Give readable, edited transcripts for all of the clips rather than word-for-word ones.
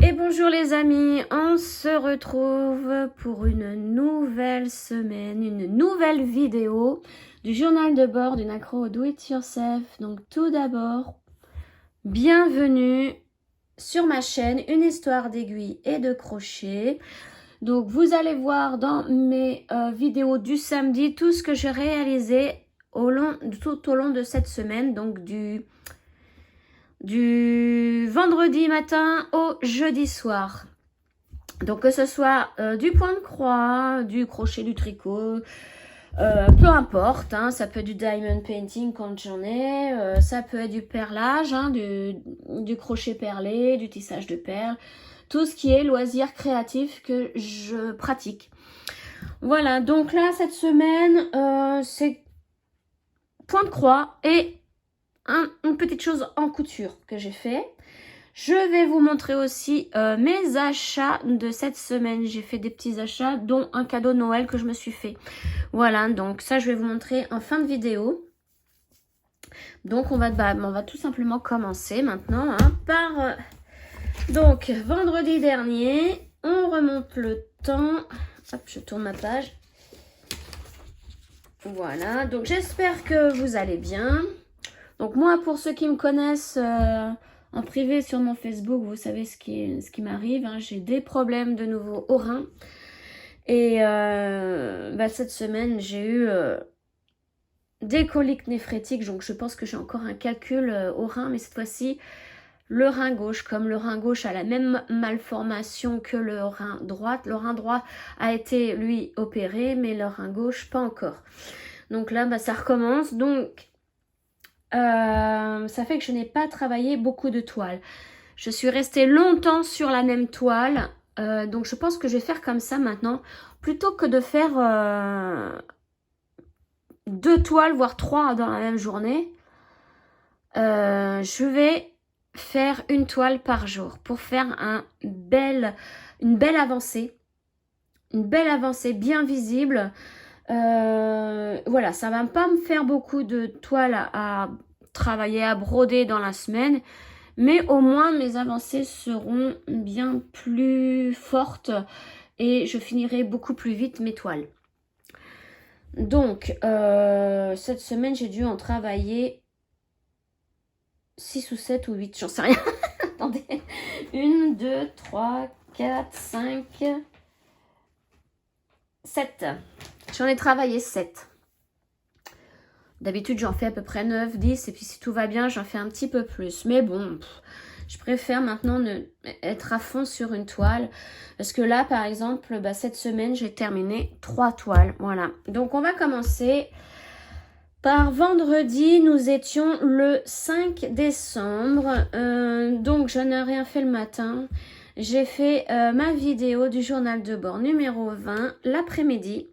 Et bonjour les amis, on se retrouve pour une nouvelle semaine, une nouvelle vidéo du journal de bord d'une accro au do-it-yourself. Donc tout d'abord, bienvenue sur ma chaîne, une histoire d'aiguille et de crochet. Donc vous allez voir dans mes vidéos du samedi tout ce que j'ai réalisé tout au long de cette semaine, donc du vendredi matin au jeudi soir. Donc que ce soit du point de croix, du crochet, du tricot, peu importe, hein, ça peut être du diamond painting quand j'en ai, ça peut être du perlage, hein, du crochet perlé, du tissage de perles, tout ce qui est loisir créatif que je pratique. Voilà, donc là cette semaine, c'est point de croix et une petite chose en couture que j'ai fait. Je vais vous montrer aussi mes achats de cette semaine. J'ai fait des petits achats, dont un cadeau de Noël que je me suis fait. Voilà, donc ça, je vais vous montrer en fin de vidéo. Donc, on va tout simplement commencer maintenant par... donc, vendredi dernier, on remonte le temps. Hop, je tourne ma page. Voilà, donc j'espère que vous allez bien. Donc moi, pour ceux qui me connaissent... en privé sur mon Facebook, vous savez ce qui m'arrive, hein. J'ai des problèmes de nouveau au rein. Et cette semaine, j'ai eu des coliques néphrétiques. Donc je pense que j'ai encore un calcul au rein. Mais cette fois-ci, le rein gauche, comme le rein gauche a la même malformation que le rein droit. Le rein droit a été, lui, opéré, mais le rein gauche, pas encore. Donc là, ça recommence. Donc... ça fait que je n'ai pas travaillé beaucoup de toiles. Je suis restée longtemps sur la même toile. Donc je pense que je vais faire comme ça maintenant. Plutôt que de faire 2 toiles, voire 3 dans la même journée. Je vais faire une toile par jour. Pour faire une belle avancée. Une belle avancée bien visible. Voilà, ça va pas me faire beaucoup de toiles à travailler, à broder dans la semaine, mais au moins mes avancées seront bien plus fortes et je finirai beaucoup plus vite mes toiles. Donc cette semaine j'ai dû en travailler 6 ou 7 ou 8, j'en sais rien. Attendez, 1, 2, 3, 4, 5, 7. J'en ai travaillé 7. D'habitude, j'en fais à peu près 9, 10. Et puis, si tout va bien, j'en fais un petit peu plus. Mais bon, je préfère maintenant être à fond sur une toile. Parce que là, par exemple, cette semaine, j'ai terminé 3 toiles. Voilà. Donc, on va commencer par vendredi. Nous étions le 5 décembre. Donc, je n'ai rien fait le matin. J'ai fait ma vidéo du journal de bord numéro 20 l'après-midi.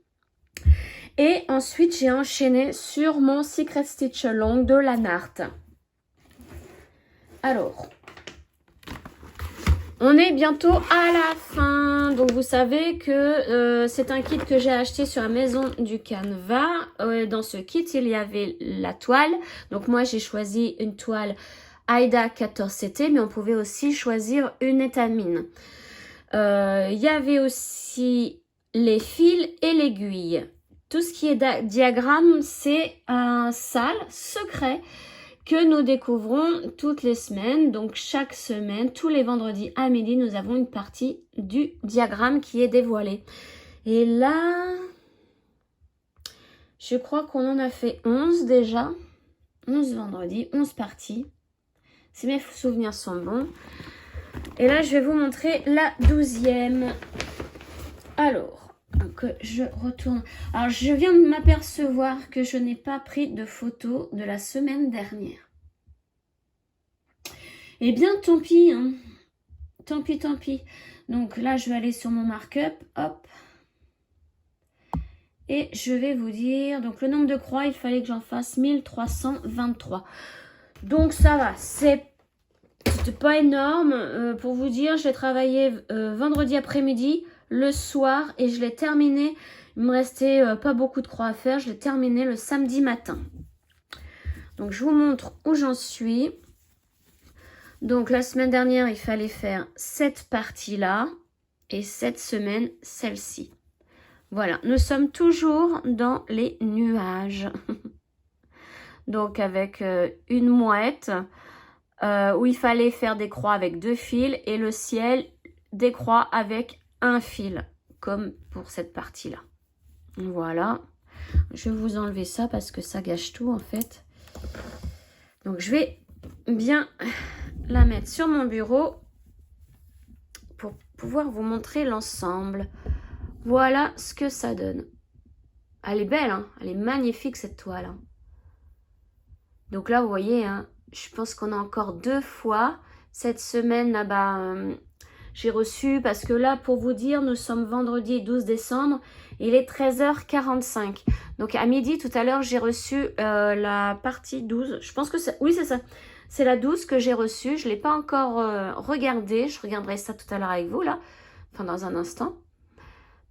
Et ensuite, j'ai enchaîné sur mon Secret Stitch Along de Lanart. Alors, on est bientôt à la fin. Donc, vous savez que c'est un kit que j'ai acheté sur la maison du Canva. Dans ce kit, il y avait la toile. Donc, moi, j'ai choisi une toile Aida 14CT, mais on pouvait aussi choisir une étamine. Il y avait aussi les fils et l'aiguille. Tout ce qui est diagramme, c'est un salle secret que nous découvrons toutes les semaines. Donc chaque semaine, tous les vendredis à midi, nous avons une partie du diagramme qui est dévoilée. Et là, je crois qu'on en a fait 11 déjà. 11 vendredis, 11 parties. Si mes souvenirs sont bons. Et là, je vais vous montrer la 12e. Alors... Donc, je retourne. Alors, je viens de m'apercevoir que je n'ai pas pris de photos de la semaine dernière. Eh bien, tant pis. Hein. Tant pis, tant pis. Donc là, je vais aller sur mon markup. Hop. Et je vais vous dire... Donc, le nombre de croix, il fallait que j'en fasse 1323. Donc, ça va. C'était pas énorme. Pour vous dire, j'ai travaillé vendredi après-midi, le soir, et je l'ai terminé. Il me restait pas beaucoup de croix à faire. Je l'ai terminé le samedi matin. Donc, je vous montre où j'en suis. Donc la semaine dernière, il fallait faire cette partie-là et cette semaine, celle-ci. Voilà, nous sommes toujours dans les nuages. Donc avec une mouette où il fallait faire des croix avec 2 fils et le ciel, des croix avec un fil, comme pour cette partie-là. Voilà, je vais vous enlever ça parce que ça gâche tout en fait. Donc je vais bien la mettre sur mon bureau pour pouvoir vous montrer l'ensemble. Voilà ce que ça donne. Elle est belle, hein, elle est magnifique cette toile. Hein. Donc là, vous voyez, hein, je pense qu'on a encore 2 fois. Cette semaine, là-bas, j'ai reçu, parce que là, pour vous dire, nous sommes vendredi 12 décembre, il est 13h45. Donc à midi, tout à l'heure, j'ai reçu la partie 12. Je pense que c'est... Oui, c'est ça. C'est la 12 que j'ai reçue. Je ne l'ai pas encore regardée. Je regarderai ça tout à l'heure avec vous, là. Enfin, dans un instant.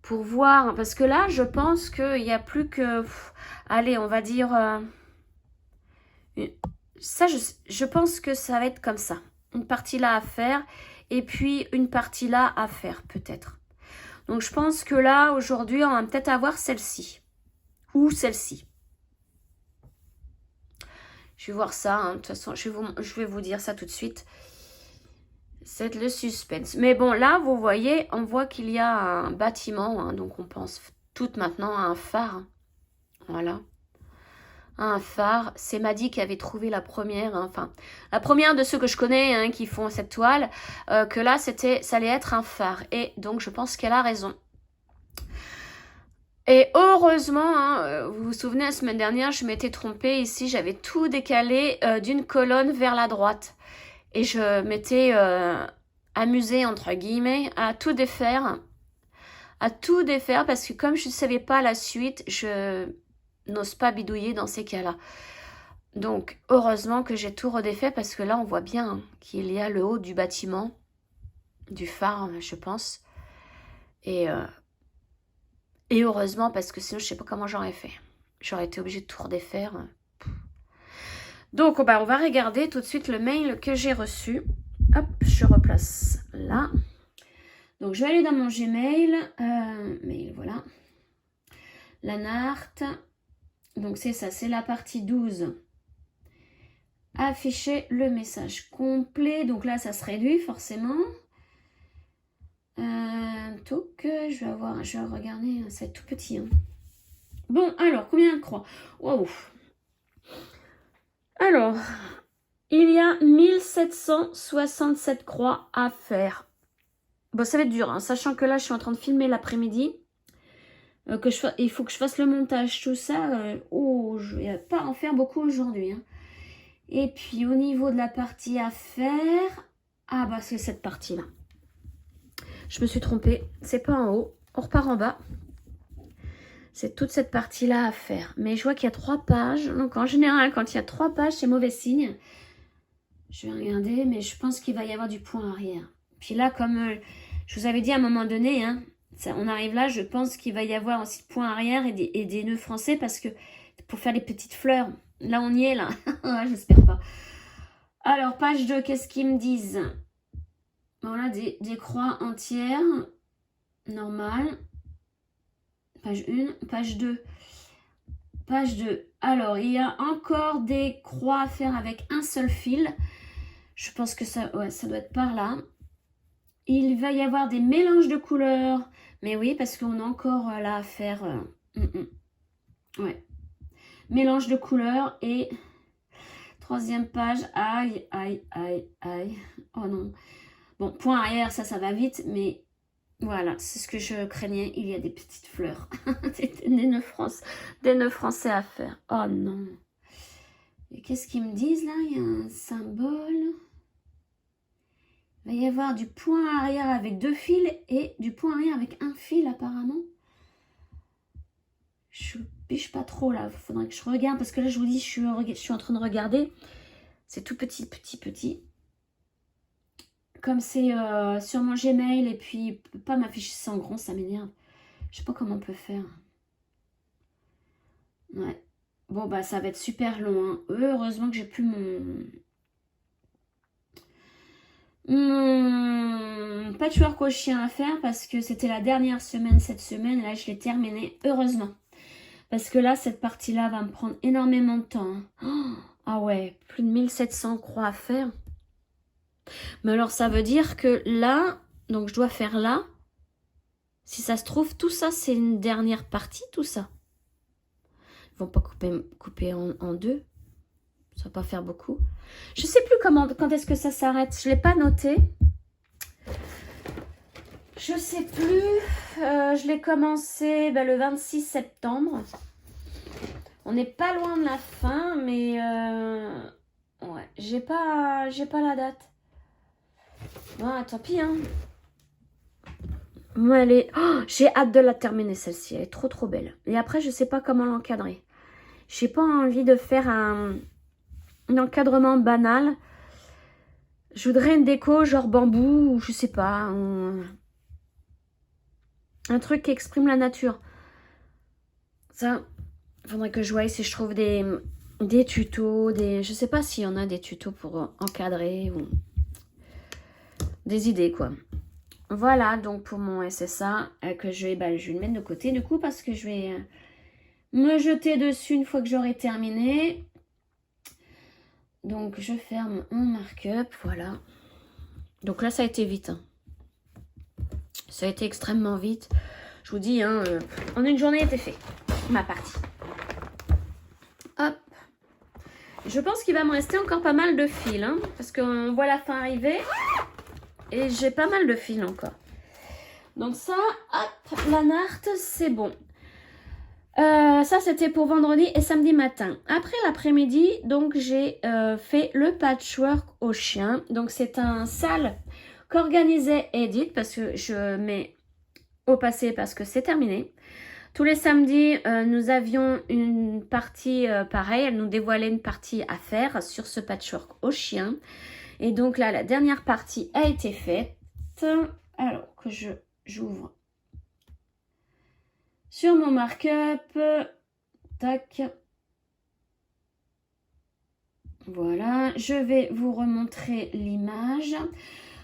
Pour voir, parce que là, je pense qu'il n'y a plus que... allez, on va dire... ça, je pense que ça va être comme ça. Une partie là à faire et puis une partie là à faire peut-être. Donc je pense que là, aujourd'hui, on va peut-être avoir celle-ci. Ou celle-ci. Je vais voir ça. Hein. De toute façon, je vais vous dire ça tout de suite. C'est le suspense. Mais bon, là, vous voyez, on voit qu'il y a un bâtiment. Hein, donc on pense toutes maintenant à un phare. Voilà. Un phare, c'est Maddy qui avait trouvé la première, hein, enfin la première de ceux que je connais hein, qui font cette toile, que là ça allait être un phare et donc je pense qu'elle a raison. Et heureusement, hein, vous vous souvenez la semaine dernière je m'étais trompée ici, j'avais tout décalé d'une colonne vers la droite et je m'étais amusée entre guillemets à tout défaire parce que comme je ne savais pas la suite, je n'ose pas bidouiller dans ces cas-là. Donc, heureusement que j'ai tout redéfait parce que là, on voit bien qu'il y a le haut du bâtiment, du phare, je pense. Et heureusement parce que sinon, je ne sais pas comment j'aurais fait. J'aurais été obligée de tout redéfaire. Donc, bah, on va regarder tout de suite le mail que j'ai reçu. Hop, je replace là. Donc, je vais aller dans mon Gmail. Mail, voilà. Lanart. Donc c'est ça, c'est la partie 12. Afficher le message complet. Donc là, ça se réduit forcément. Donc, je vais regarder, c'est tout petit. Hein. Bon, alors, combien de croix? Waouh. Alors, il y a 1767 croix à faire. Bon, ça va être dur, hein, sachant que là, je suis en train de filmer l'après-midi. Il faut que je fasse le montage, tout ça. Je vais pas en faire beaucoup aujourd'hui. Hein. Et puis au niveau de la partie à faire, ah bah c'est cette partie-là. Je me suis trompée, c'est pas en haut, on repart en bas. C'est toute cette partie-là à faire. Mais je vois qu'il y a 3 pages. Donc en général, quand il y a 3 pages, c'est mauvais signe. Je vais regarder, mais je pense qu'il va y avoir du point arrière. Puis là, comme je vous avais dit à un moment donné, hein, on arrive là, je pense qu'il va y avoir aussi point arrière et des nœuds français parce que pour faire les petites fleurs, là on y est là, j'espère pas. Alors page 2, qu'est-ce qu'ils me disent? Voilà, des croix entières, normal. Page 1, page 2. Page 2. Alors, il y a encore des croix à faire avec un seul fil. Je pense que ça, ouais, ça doit être par là. Il va y avoir des mélanges de couleurs. Mais oui, parce qu'on a encore là à faire... Ouais. Mélange de couleurs et... 3e page. Aïe, aïe, aïe, aïe. Oh non. Bon, point arrière, ça va vite. Mais voilà, c'est ce que je craignais. Il y a des petites fleurs. des nœuds français à faire. Oh non. Et qu'est-ce qu'ils me disent là? Il y a un symbole... Il va y avoir du point arrière avec 2 fils et du point arrière avec un fil apparemment. Je piche pas trop là. Il faudrait que je regarde parce que là je vous dis je suis en train de regarder. C'est tout petit, petit, petit. Comme c'est sur mon Gmail et puis il peut pas m'afficher ça en grand, ça m'énerve. Je sais pas comment on peut faire. Ouais. Bon bah ça va être super long. Hein. Heureusement que j'ai plus mon... mon patchwork au chien à faire parce que c'était la dernière semaine cette semaine. Et là, je l'ai terminé, heureusement. Parce que là, cette partie-là va me prendre énormément de temps. Hein. Oh, ah ouais, plus de 1700 croix à faire. Mais alors, ça veut dire que là, donc je dois faire là. Si ça se trouve, tout ça, c'est une dernière partie, tout ça. Ils vont pas couper en deux. Ça va pas faire beaucoup. Je sais plus quand est-ce que ça s'arrête. Je l'ai pas noté. Je sais plus. Je l'ai commencé le 26 septembre. On n'est pas loin de la fin, mais ouais, j'ai pas la date. Bon, tant pis, hein. Moi, elle est... Oh, j'ai hâte de la terminer, celle-ci. Elle est trop belle. Et après, je sais pas comment l'encadrer. J'ai pas envie de faire un encadrement banal. Je voudrais une déco genre bambou ou je sais pas. Un truc qui exprime la nature. Ça, il faudrait que je voie si je trouve des tutos, je sais pas s'il y en a des tutos pour encadrer ou des idées quoi. Voilà donc pour mon SSA que je vais le mettre de côté du coup parce que je vais me jeter dessus une fois que j'aurai terminé. Donc je ferme mon mark-up, voilà. Donc là ça a été vite. Hein. Ça a été extrêmement vite. Je vous dis, hein, en une journée était fait ma partie. Hop. Je pense qu'il va me rester encore pas mal de fils. Hein, parce qu'on voit la fin arriver. Et j'ai pas mal de fils encore. Donc ça, hop, la narte, c'est bon. Ça, c'était pour vendredi et samedi matin. Après l'après-midi, donc j'ai fait le patchwork au chien. Donc c'est un sale qu'organisait Edith parce que je mets au passé parce que c'est terminé. Tous les samedis, nous avions une partie pareille. Elle nous dévoilait une partie à faire sur ce patchwork au chien. Et donc là, la dernière partie a été faite. Alors que j'ouvre sur mon mark-up. Tac. Voilà. Je vais vous remontrer l'image.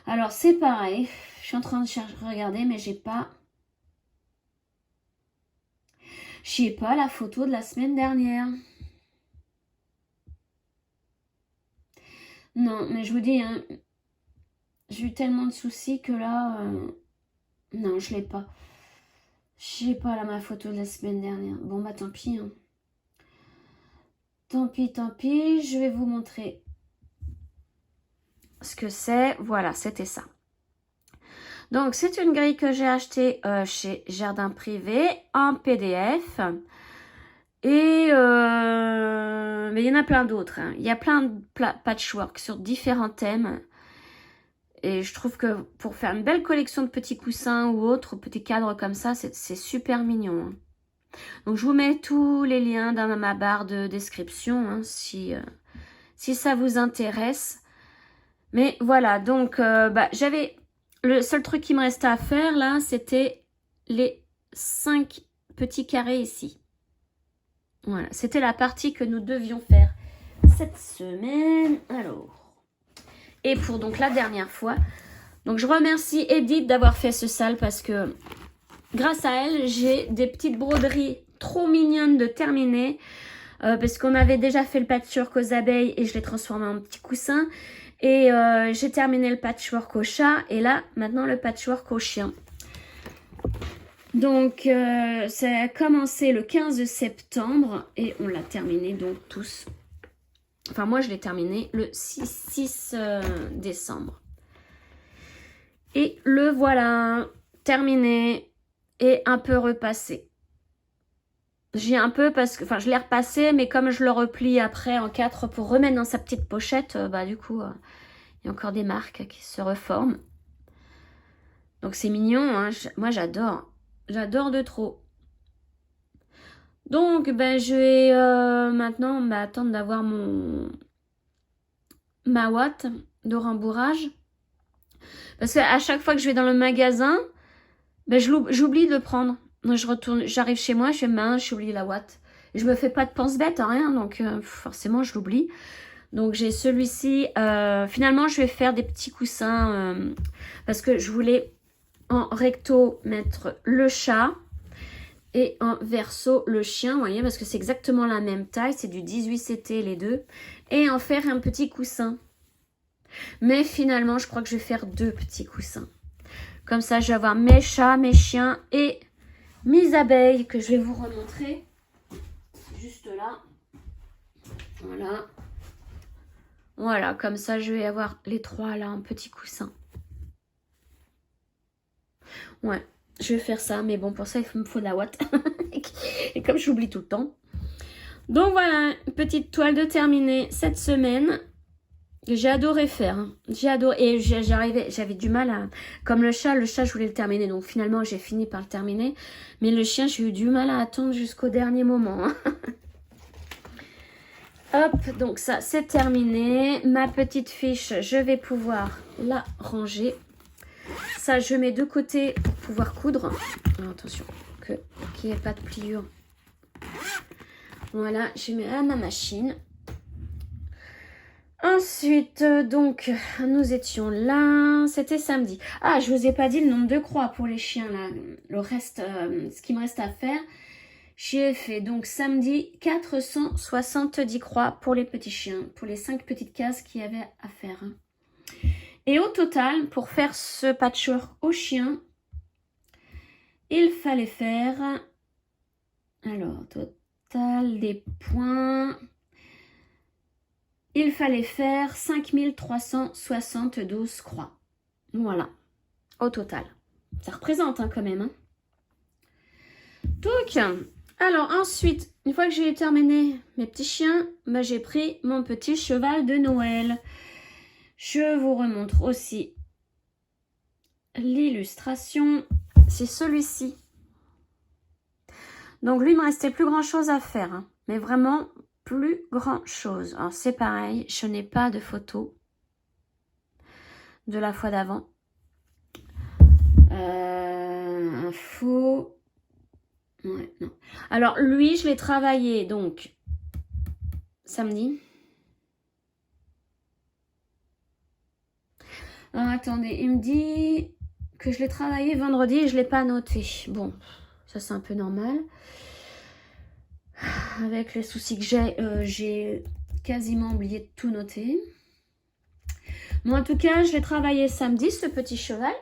Alors, c'est pareil. Je suis en train de regarder, mais j'ai pas la photo de la semaine dernière. Non, mais je vous dis, hein, j'ai eu tellement de soucis que là, non, je l'ai pas. J'ai pas là ma photo de la semaine dernière. Bon, bah tant pis. Hein. Tant pis, je vais vous montrer ce que c'est. Voilà, c'était ça. Donc, c'est une grille que j'ai achetée chez Jardin Privé en PDF. Et mais il y en a plein d'autres. Hein. Il y a plein de patchwork sur différents thèmes. Et je trouve que pour faire une belle collection de petits coussins ou autres, petits cadres comme ça, c'est super mignon. Hein. Donc je vous mets tous les liens dans ma barre de description hein, si ça vous intéresse. Mais voilà, donc j'avais... Le seul truc qui me restait à faire là, c'était les 5 petits carrés ici. Voilà, c'était la partie que nous devions faire cette semaine. Alors, et pour donc la dernière fois, donc je remercie Edith d'avoir fait ce sale parce que grâce à elle, j'ai des petites broderies trop mignonnes de terminer parce qu'on avait déjà fait le patchwork aux abeilles et je l'ai transformé en petit coussin. Et j'ai terminé le patchwork au chat et là, maintenant le patchwork au chien. Donc, ça a commencé le 15 septembre et on l'a terminé donc tous. Enfin, moi, je l'ai terminé le 6 décembre. Et le voilà, terminé et un peu repassé. J'ai un peu parce que, enfin, je l'ai repassé, mais comme je le replie après en 4 pour remettre dans sa petite pochette, du coup, il y a encore des marques qui se reforment. Donc, c'est mignon, hein. Moi, j'adore. J'adore de trop. Donc, je vais maintenant attendre d'avoir ma ouate de rembourrage. Parce qu'à chaque fois que je vais dans le magasin, j'oublie de le prendre. Donc, j'arrive chez moi, je fais j'oublie la ouate. Et je me fais pas de pense bête, rien, donc forcément, je l'oublie. Donc j'ai celui-ci. Finalement, je vais faire des petits coussins parce que je voulais en recto mettre le chat et en verso le chien, vous voyez, parce que c'est exactement la même taille. C'est du 18CT les deux. Et en faire un petit coussin. Mais finalement, je crois que je vais faire 2 petits coussins. Comme ça, je vais avoir mes chats, mes chiens et mes abeilles que je vais vous remontrer. Juste là. Voilà. Voilà, comme ça, je vais avoir les 3 là en petit coussin. Ouais, je vais faire ça. Mais bon, pour ça, il me faut de la ouate. Et comme j'oublie tout le temps. Donc voilà, une petite toile de terminée cette semaine. J'ai adoré faire. Hein. J'ai adoré. Et j'avais du mal à... Comme le chat, je voulais le terminer. Donc finalement, j'ai fini par le terminer. Mais le chien, j'ai eu du mal à attendre jusqu'au dernier moment. Hein. Hop, donc ça, c'est terminé. Ma petite fiche, je vais pouvoir la ranger. Ça, je mets de côté pour pouvoir coudre. Alors, attention, qu'il n'y ait pas de pliure. Voilà, je mets à ma machine. Ensuite, donc, nous étions là. C'était samedi. Ah, je vous ai pas dit le nombre de croix pour les chiens, là. Le reste, ce qui me reste à faire. J'ai fait, donc, samedi, 470 croix pour les petits chiens. Pour les 5 petites cases qu'il y avait à faire. Et au total, pour faire ce patchwork au chien, il fallait faire... Alors, total des points... Il fallait faire 5372 croix. Voilà, au total. Ça représente hein, quand même. Hein. Donc, alors ensuite, une fois que j'ai terminé mes petits chiens, bah, j'ai pris mon petit cheval de Noël. Je vous remontre aussi l'illustration. C'est celui-ci. Donc lui, il me restait plus grand chose à faire. Hein, mais vraiment... plus grand chose. Alors c'est pareil, je n'ai pas de photo de la fois d'avant. Un faux. Ouais, non. Alors lui, je l'ai travaillé donc samedi. Alors, attendez, il me dit que je l'ai travaillé vendredi et je ne l'ai pas noté. Bon, ça c'est un peu normal. Avec les soucis que j'ai quasiment oublié de tout noter. Bon, en tout cas, je l'ai travaillé samedi, ce petit cheval.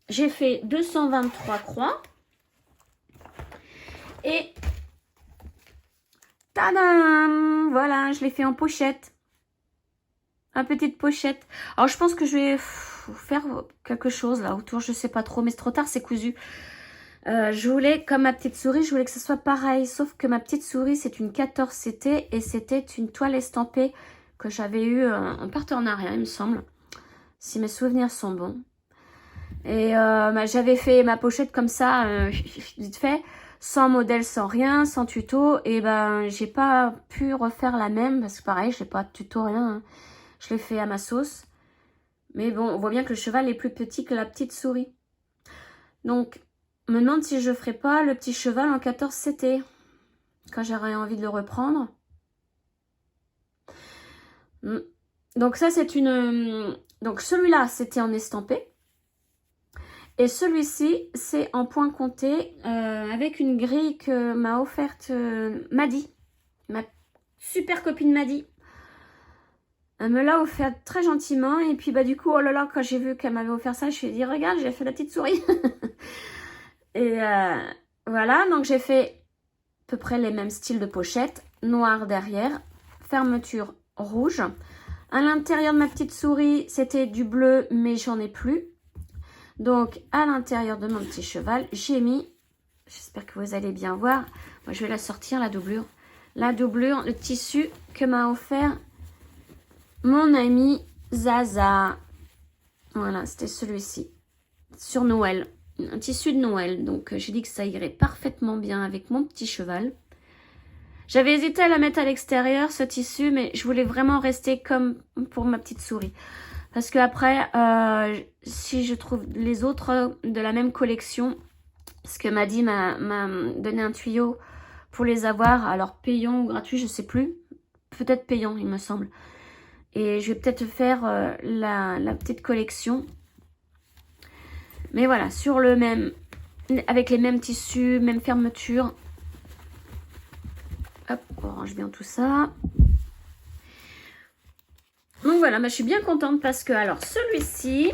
J'ai fait 223 croix. Et tadam! Voilà, je l'ai fait en pochette. Une petite pochette. Alors, je pense que je vais faire quelque chose là autour. Je sais pas trop, mais c'est trop tard, c'est cousu. Je voulais, comme ma petite souris, je voulais que ce soit pareil. Sauf que ma petite souris, c'est une 14CT et c'était une toile estampée que j'avais eue en partenariat, il me semble. Si mes souvenirs sont bons. Et j'avais fait ma pochette comme ça, vite fait, sans modèle, sans rien, sans tuto. Et ben, j'ai pas pu refaire la même parce que pareil, j'ai pas de tuto, rien. Hein. Je l'ai fait à ma sauce. Mais bon, on voit bien que le cheval est plus petit que la petite souris. Donc... me demande si je ferai pas le petit cheval en 14CT quand j'aurai envie de le reprendre. Donc ça c'est une... Donc celui-là c'était en estampé. Et celui-ci c'est en point compté avec une grille que m'a offerte Maddy. Ma super copine Maddy. Elle me l'a offert très gentiment. Et puis bah du coup, oh là là, quand j'ai vu qu'elle m'avait offert ça, je lui ai dit regarde, j'ai fait la petite souris. Et voilà, donc j'ai fait à peu près les mêmes styles de pochette. Noir derrière, fermeture rouge. À l'intérieur de ma petite souris, c'était du bleu, mais j'en ai plus. Donc, à l'intérieur de mon petit cheval, j'ai mis, j'espère que vous allez bien voir. Moi, je vais la sortir, la doublure. La doublure, le tissu que m'a offert mon ami Zaza. Voilà, c'était celui-ci. Sur Noël. Un tissu de Noël, donc j'ai dit que ça irait parfaitement bien avec mon petit cheval. J'avais hésité à la mettre à l'extérieur, ce tissu, mais je voulais vraiment rester comme pour ma petite souris. Parce que après, si je trouve les autres de la même collection, ce que Maddy m'a donné un tuyau pour les avoir, alors payant ou gratuit, je sais plus. Peut-être payant, il me semble. Et je vais peut-être faire la petite collection. Mais voilà, sur le même, avec les mêmes tissus, même fermeture. Hop, on range bien tout ça. Donc voilà, je suis bien contente parce que, alors celui-ci,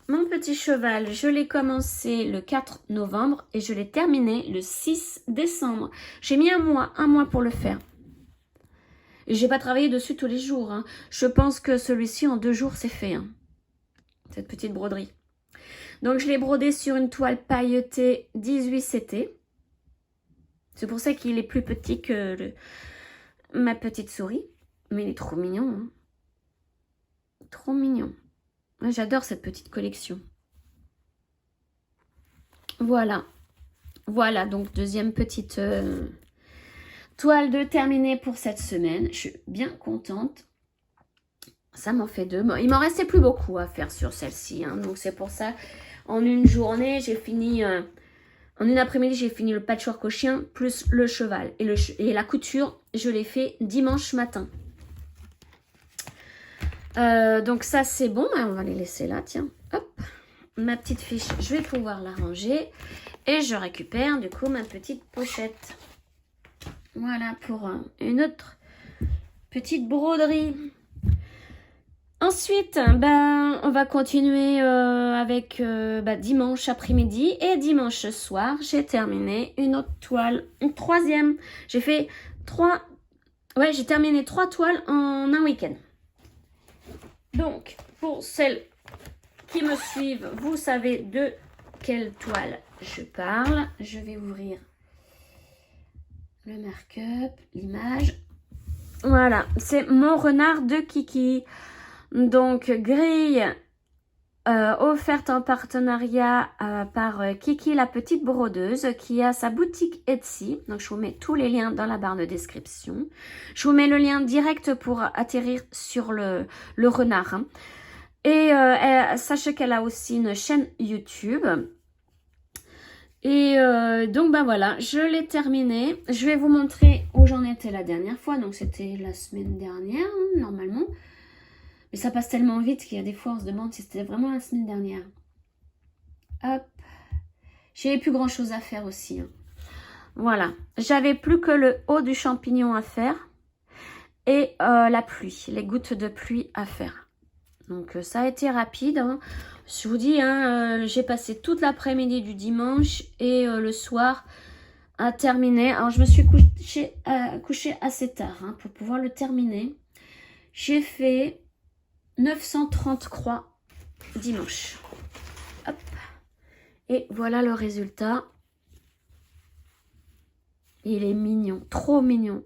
mon petit cheval, je l'ai commencé le 4 novembre et je l'ai terminé le 6 décembre. J'ai mis un mois pour le faire. Et j'ai pas travaillé dessus tous les jours. Hein. Je pense que celui-ci, en 2 jours, c'est fait. Hein. Cette petite broderie. Donc, je l'ai brodé sur une toile pailletée 18 CT. C'est pour ça qu'il est plus petit que ma petite souris. Mais il est trop mignon. Hein. Trop mignon. J'adore cette petite collection. Voilà. Voilà, donc deuxième petite toile de terminée pour cette semaine. Je suis bien contente. Ça m'en fait 2. Bon, il m'en restait plus beaucoup à faire sur celle-ci. Hein, donc c'est pour ça, en une journée, j'ai fini... en une après-midi, j'ai fini le patchwork au chien, plus le cheval. Et la couture, je l'ai fait dimanche matin. Donc ça, c'est bon. On va les laisser là, tiens. Hop, ma petite fiche, je vais pouvoir la ranger. Et je récupère, du coup, ma petite pochette. Voilà, pour une autre petite broderie. Ensuite, on va continuer avec dimanche après-midi et dimanche soir, j'ai terminé une autre toile, une troisième. J'ai fait 3, j'ai terminé 3 toiles en un week-end. Donc, pour celles qui me suivent, vous savez de quelle toile je parle. Je vais ouvrir le mark-up, l'image. Voilà, c'est mon renard de Kiki. Donc, grille offerte en partenariat par Kiki la petite brodeuse qui a sa boutique Etsy. Donc, je vous mets tous les liens dans la barre de description. Je vous mets le lien direct pour atterrir sur le renard. Hein. Et sachez qu'elle a aussi une chaîne YouTube. Et donc, voilà, je l'ai terminé. Je vais vous montrer où j'en étais la dernière fois. Donc, c'était la semaine dernière, hein, normalement. Mais ça passe tellement vite qu'il y a des fois, on se demande si c'était vraiment la semaine dernière. Hop. J'avais plus grand chose à faire aussi. Hein. Voilà. J'avais plus que le haut du champignon à faire. Et la pluie. Les gouttes de pluie à faire. Donc ça a été rapide. Hein. Je vous dis, hein, j'ai passé toute l'après-midi du dimanche. Et le soir à terminer. Alors je me suis couchée assez tard hein, pour pouvoir le terminer. J'ai fait 930 croix dimanche. Hop. Et voilà le résultat. Il est mignon, trop mignon.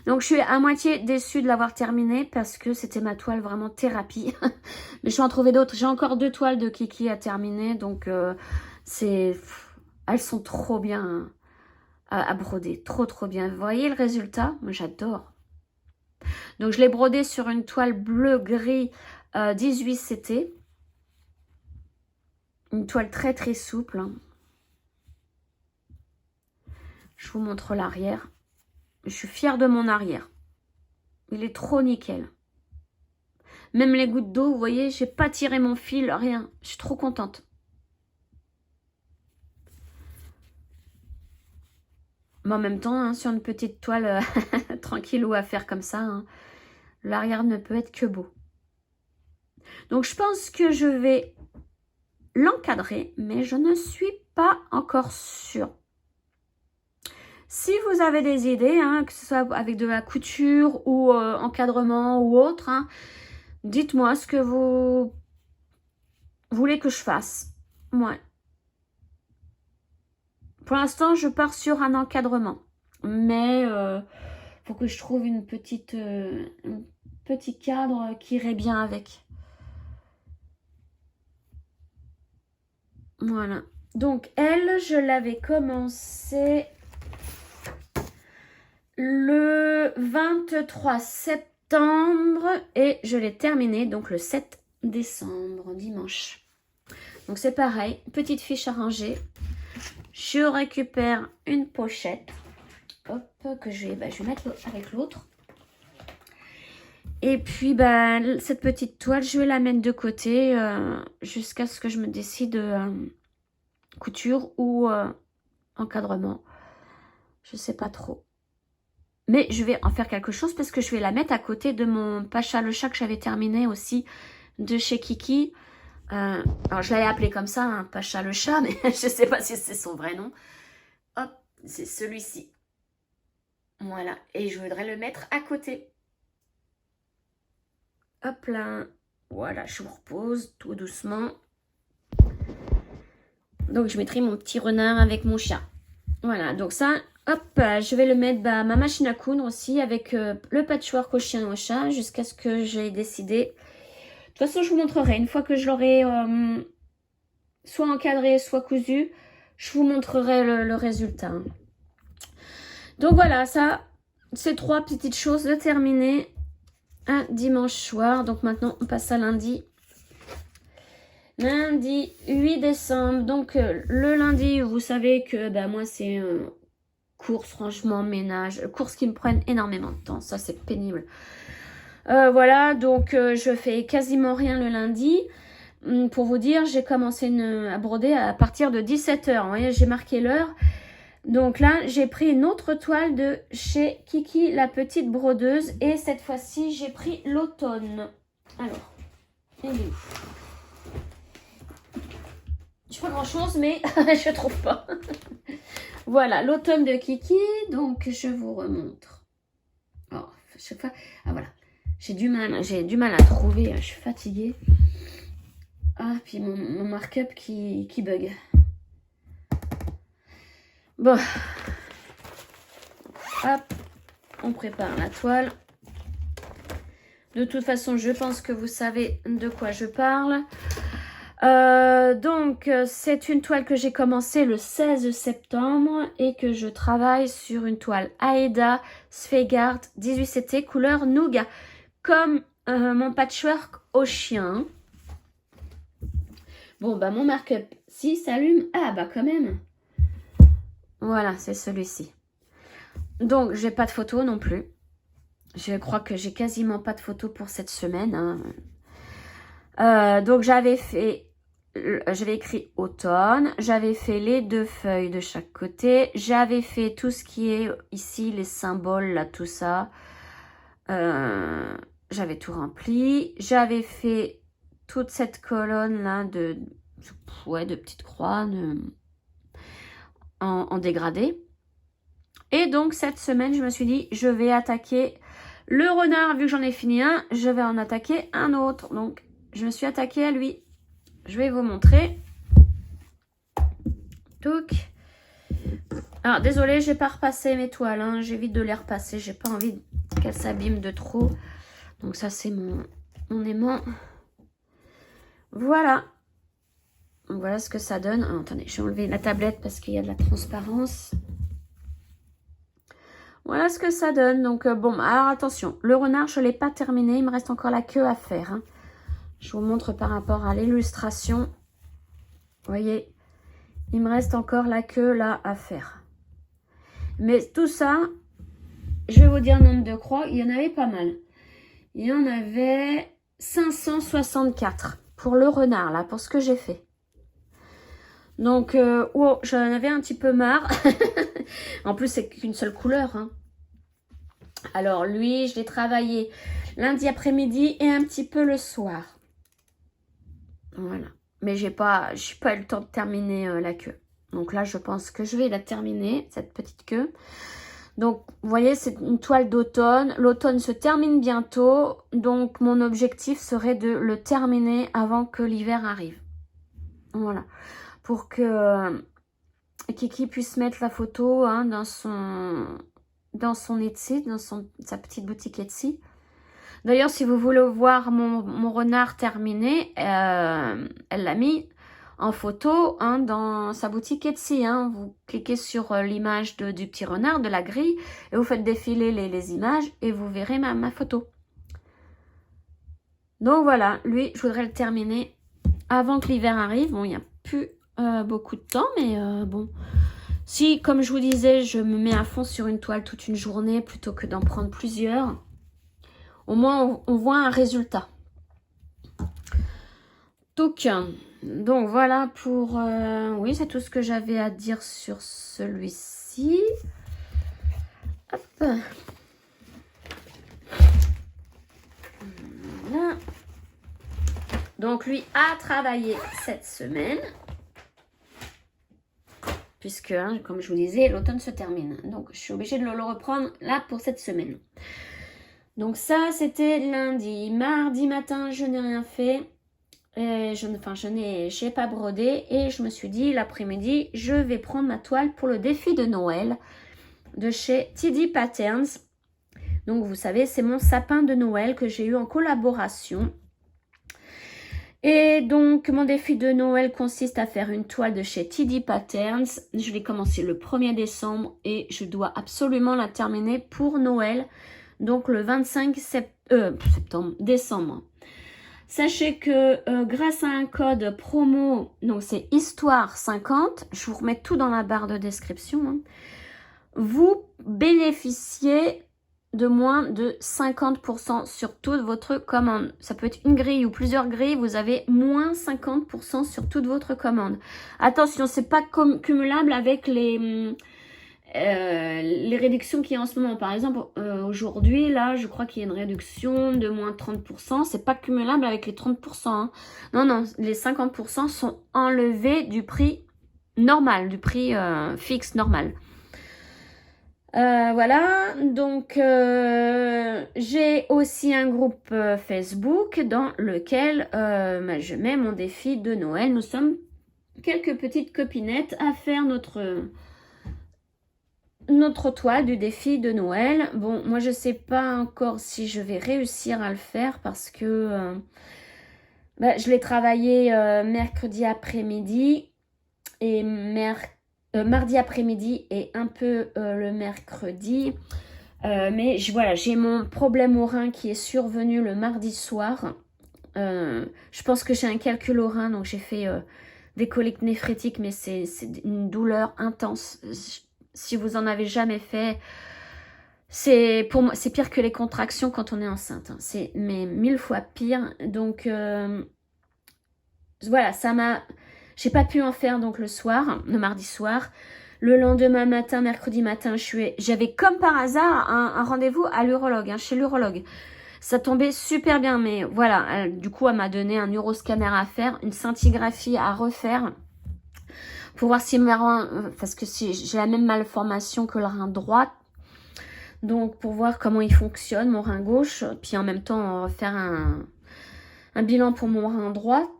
Donc je suis à moitié déçue de l'avoir terminé parce que c'était ma toile vraiment thérapie. Mais je vais en trouver d'autres. J'ai encore 2 toiles de Kiki à terminer. Donc elles sont trop bien à broder. Trop bien. Vous voyez le résultat? Moi j'adore. Donc je l'ai brodé sur une toile bleu-gris 18 CT. Une toile très souple. Hein. Je vous montre l'arrière. Je suis fière de mon arrière. Il est trop nickel. Même les gouttes d'eau, vous voyez, j'ai pas tiré mon fil, rien. Je suis trop contente. Mais en même temps, hein, sur une petite toile tranquillou à faire comme ça, hein, l'arrière ne peut être que beau. Donc je pense que je vais l'encadrer, mais je ne suis pas encore sûre. Si vous avez des idées, hein, que ce soit avec de la couture ou encadrement ou autre, hein, dites-moi ce que vous voulez que je fasse. Ouais. Pour l'instant, je pars sur un encadrement. Mais faut que je trouve un petit cadre qui irait bien avec. Voilà. Donc, elle, je l'avais commencé le 23 septembre et je l'ai terminé donc le 7 décembre, dimanche. Donc, c'est pareil, petite fiche à ranger. Je récupère une pochette. Hop, que je vais mettre avec l'autre. Et puis, bah, cette petite toile, je vais la mettre de côté jusqu'à ce que je me décide couture ou encadrement. Je sais pas trop. Mais je vais en faire quelque chose parce que je vais la mettre à côté de mon Pacha le chat que j'avais terminé aussi de chez Kiki. Alors, je l'avais appelé comme ça, hein, Pacha le chat, mais je sais pas si c'est son vrai nom. Hop, c'est celui-ci. Voilà, et je voudrais le mettre à côté. Hop là, voilà, je vous repose tout doucement. Donc, je mettrai mon petit renard avec mon chat. Voilà, donc ça, hop, je vais le mettre, bah, ma machine à coudre aussi avec le patchwork au chien et au chat jusqu'à ce que j'ai décidé. De toute façon, je vous montrerai une fois que je l'aurai soit encadré, soit cousu. Je vous montrerai le résultat. Donc voilà, ça, ces 3 petites choses de terminer un dimanche soir. Donc maintenant, on passe à lundi. Lundi 8 décembre. Donc le lundi, vous savez que bah, moi, c'est course, rangement, ménage. Courses qui me prennent énormément de temps. Ça, c'est pénible. Voilà, donc je fais quasiment rien le lundi. Pour vous dire, j'ai commencé à broder à partir de 17 h. Vous voyez, j'ai marqué l'heure. Donc là, j'ai pris une autre toile de chez Kiki, la petite brodeuse. Et cette fois-ci, j'ai pris l'automne. Alors, il est où? Je pas grand-chose, mais je trouve pas. Voilà, l'automne de Kiki. Donc, je vous remontre. Oh, chaque fois... Ah, voilà. J'ai du mal à trouver. Je suis fatiguée. Ah, puis mon mark-up qui bug. Bon. Hop. On prépare la toile. De toute façon, je pense que vous savez de quoi je parle. Donc, c'est une toile que j'ai commencé le 16 septembre et que je travaille sur une toile Aida Svegard 18CT couleur Nougat. Comme mon patchwork au chien. Bon, bah mon mark-up, si, s'allume. Ah, bah quand même. Voilà, c'est celui-ci. Donc, j'ai pas de photo non plus. Je crois que j'ai quasiment pas de photo pour cette semaine. Hein. Donc, j'avais écrit automne. J'avais fait les 2 feuilles de chaque côté. J'avais fait tout ce qui est ici, les symboles, là, tout ça. J'avais tout rempli. J'avais fait toute cette colonne là de petites croix en dégradé. Et donc cette semaine, je me suis dit, je vais attaquer le renard. Vu que j'en ai fini un, je vais en attaquer un autre. Donc je me suis attaquée à lui. Je vais vous montrer. Donc, alors désolée, j'ai pas repassé mes toiles. Hein. J'évite de les repasser. J'ai pas envie qu'elles s'abîment de trop. Donc ça c'est mon aimant. Voilà. Donc voilà ce que ça donne. Ah, attendez, je vais enlever la tablette parce qu'il y a de la transparence. Voilà ce que ça donne. Donc bon, alors attention. Le renard, je ne l'ai pas terminé. Il me reste encore la queue à faire. Hein. Je vous montre par rapport à l'illustration. Vous voyez, il me reste encore la queue là à faire. Mais tout ça, je vais vous dire le nombre de croix. Il y en avait pas mal. Il y en avait 564 pour le renard, là, pour ce que j'ai fait. Donc, j'en avais un petit peu marre. En plus, c'est qu'une seule couleur. Hein. Alors, lui, je l'ai travaillé lundi après-midi et un petit peu le soir. Voilà. Mais j'ai pas eu le temps de terminer la queue. Donc là, je pense que je vais la terminer, cette petite queue. Donc, vous voyez, c'est une toile d'automne. L'automne se termine bientôt. Donc, mon objectif serait de le terminer avant que l'hiver arrive. Voilà. Pour que Kiki puisse mettre la photo hein, dans son Etsy, dans sa petite boutique Etsy. D'ailleurs, si vous voulez voir mon renard terminé, elle l'a mis en photo hein, dans sa boutique Etsy. Hein. Vous cliquez sur l'image du petit renard, de la grille, et vous faites défiler les images et vous verrez ma photo. Donc voilà, lui, je voudrais le terminer avant que l'hiver arrive. Bon, il n'y a plus beaucoup de temps, mais bon. Si, comme je vous disais, je me mets à fond sur une toile toute une journée plutôt que d'en prendre plusieurs, au moins on voit un résultat. Donc voilà pour... oui, c'est tout ce que j'avais à dire sur celui-ci. Hop. Voilà. Donc lui a travaillé cette semaine. Puisque, hein, comme je vous disais, l'automne se termine. Donc je suis obligée de le reprendre là pour cette semaine. Donc ça, c'était lundi. Mardi matin, je n'ai rien fait. Je n'ai pas brodé et je me suis dit l'après-midi je vais prendre ma toile pour le défi de Noël de chez TD Patterns. Donc vous savez, c'est mon sapin de Noël que j'ai eu en collaboration. Et donc mon défi de Noël consiste à faire une toile de chez TD Patterns. Je l'ai commencé le 1er décembre et je dois absolument la terminer pour Noël. Donc le 25 décembre. Sachez que grâce à un code promo, donc c'est Histoire 50, je vous remets tout dans la barre de description, hein, vous bénéficiez de moins de 50% sur toute votre commande. Ça peut être une grille ou plusieurs grilles, vous avez moins 50% sur toute votre commande. Attention, c'est pas cumulable avec les réductions qu'il y a en ce moment. Par exemple, aujourd'hui, là, je crois qu'il y a une réduction de moins 30%. C'est pas cumulable avec les 30%. Hein. Non, non, les 50% sont enlevés du prix normal, du prix fixe normal. Voilà, donc j'ai aussi un groupe Facebook dans lequel je mets mon défi de Noël. Nous sommes quelques petites copinettes à faire notre toile du défi de Noël. Bon, moi je sais pas encore si je vais réussir à le faire parce que je l'ai travaillé mercredi après-midi et mardi après-midi et un peu le mercredi. Mais voilà, j'ai mon problème au rein qui est survenu le mardi soir. Je pense que j'ai un calcul au rein, donc j'ai fait des coliques néphrétiques, mais c'est une douleur intense. Si vous en avez jamais fait, pour moi c'est pire que les contractions quand on est enceinte. Hein. C'est mais 1000 fois pire. Donc voilà, j'ai pas pu en faire donc le soir, le mardi soir. Le lendemain matin, mercredi matin, j'avais comme par hasard un rendez-vous à l'urologue, hein, chez l'urologue. Ça tombait super bien, mais voilà, du coup, elle m'a donné un uroscanner à faire, une scintigraphie à refaire pour voir si mes reins, parce que j'ai la même malformation que le rein droit, donc pour voir comment il fonctionne, mon rein gauche, puis en même temps faire un bilan pour mon rein droit.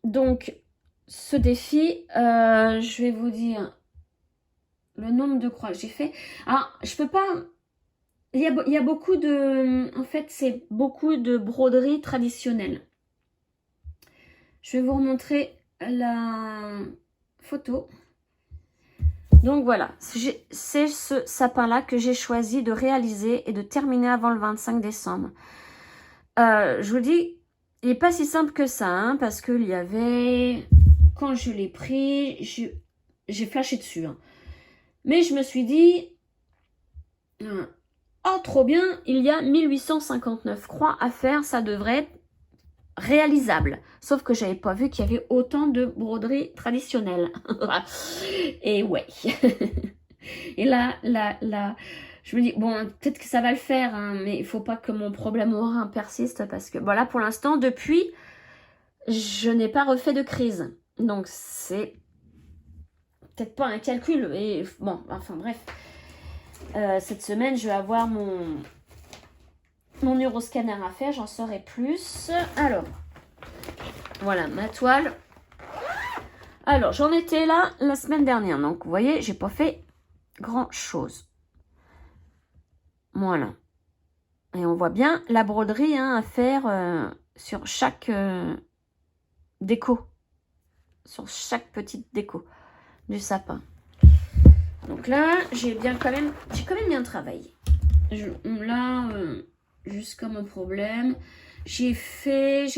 Donc, ce défi, je vais vous dire le nombre de croix que j'ai fait. Alors, je peux pas... Il y a beaucoup de... En fait, c'est beaucoup de broderie traditionnelle. Je vais vous remontrer la photo. Donc voilà, c'est ce sapin-là que j'ai choisi de réaliser et de terminer avant le 25 décembre. Je vous dis, il n'est pas si simple que ça, hein, parce qu'il y avait... Quand je l'ai pris, j'ai flashé dessus. Hein. Mais je me suis dit... Oh, trop bien, il y a 1859 croix à faire, ça devrait être réalisable. Sauf que j'avais pas vu qu'il y avait autant de broderie traditionnelle. Et ouais. Et là, je me dis, bon, peut-être que ça va le faire, hein, mais il faut pas que mon problème au rein persiste parce que, bon là, pour l'instant, depuis, je n'ai pas refait de crise. Donc, c'est peut-être pas un calcul. Et bon, enfin bref. Cette semaine, je vais avoir mon uroscanner à faire, j'en saurai plus. Alors, voilà ma toile. Alors, j'en étais là la semaine dernière, donc vous voyez, j'ai pas fait grand chose. Voilà. Et on voit bien la broderie hein, à faire sur chaque déco. Sur chaque petite déco du sapin. Donc là, j'ai quand même bien travaillé. Là, jusqu'à mon problème, j'ai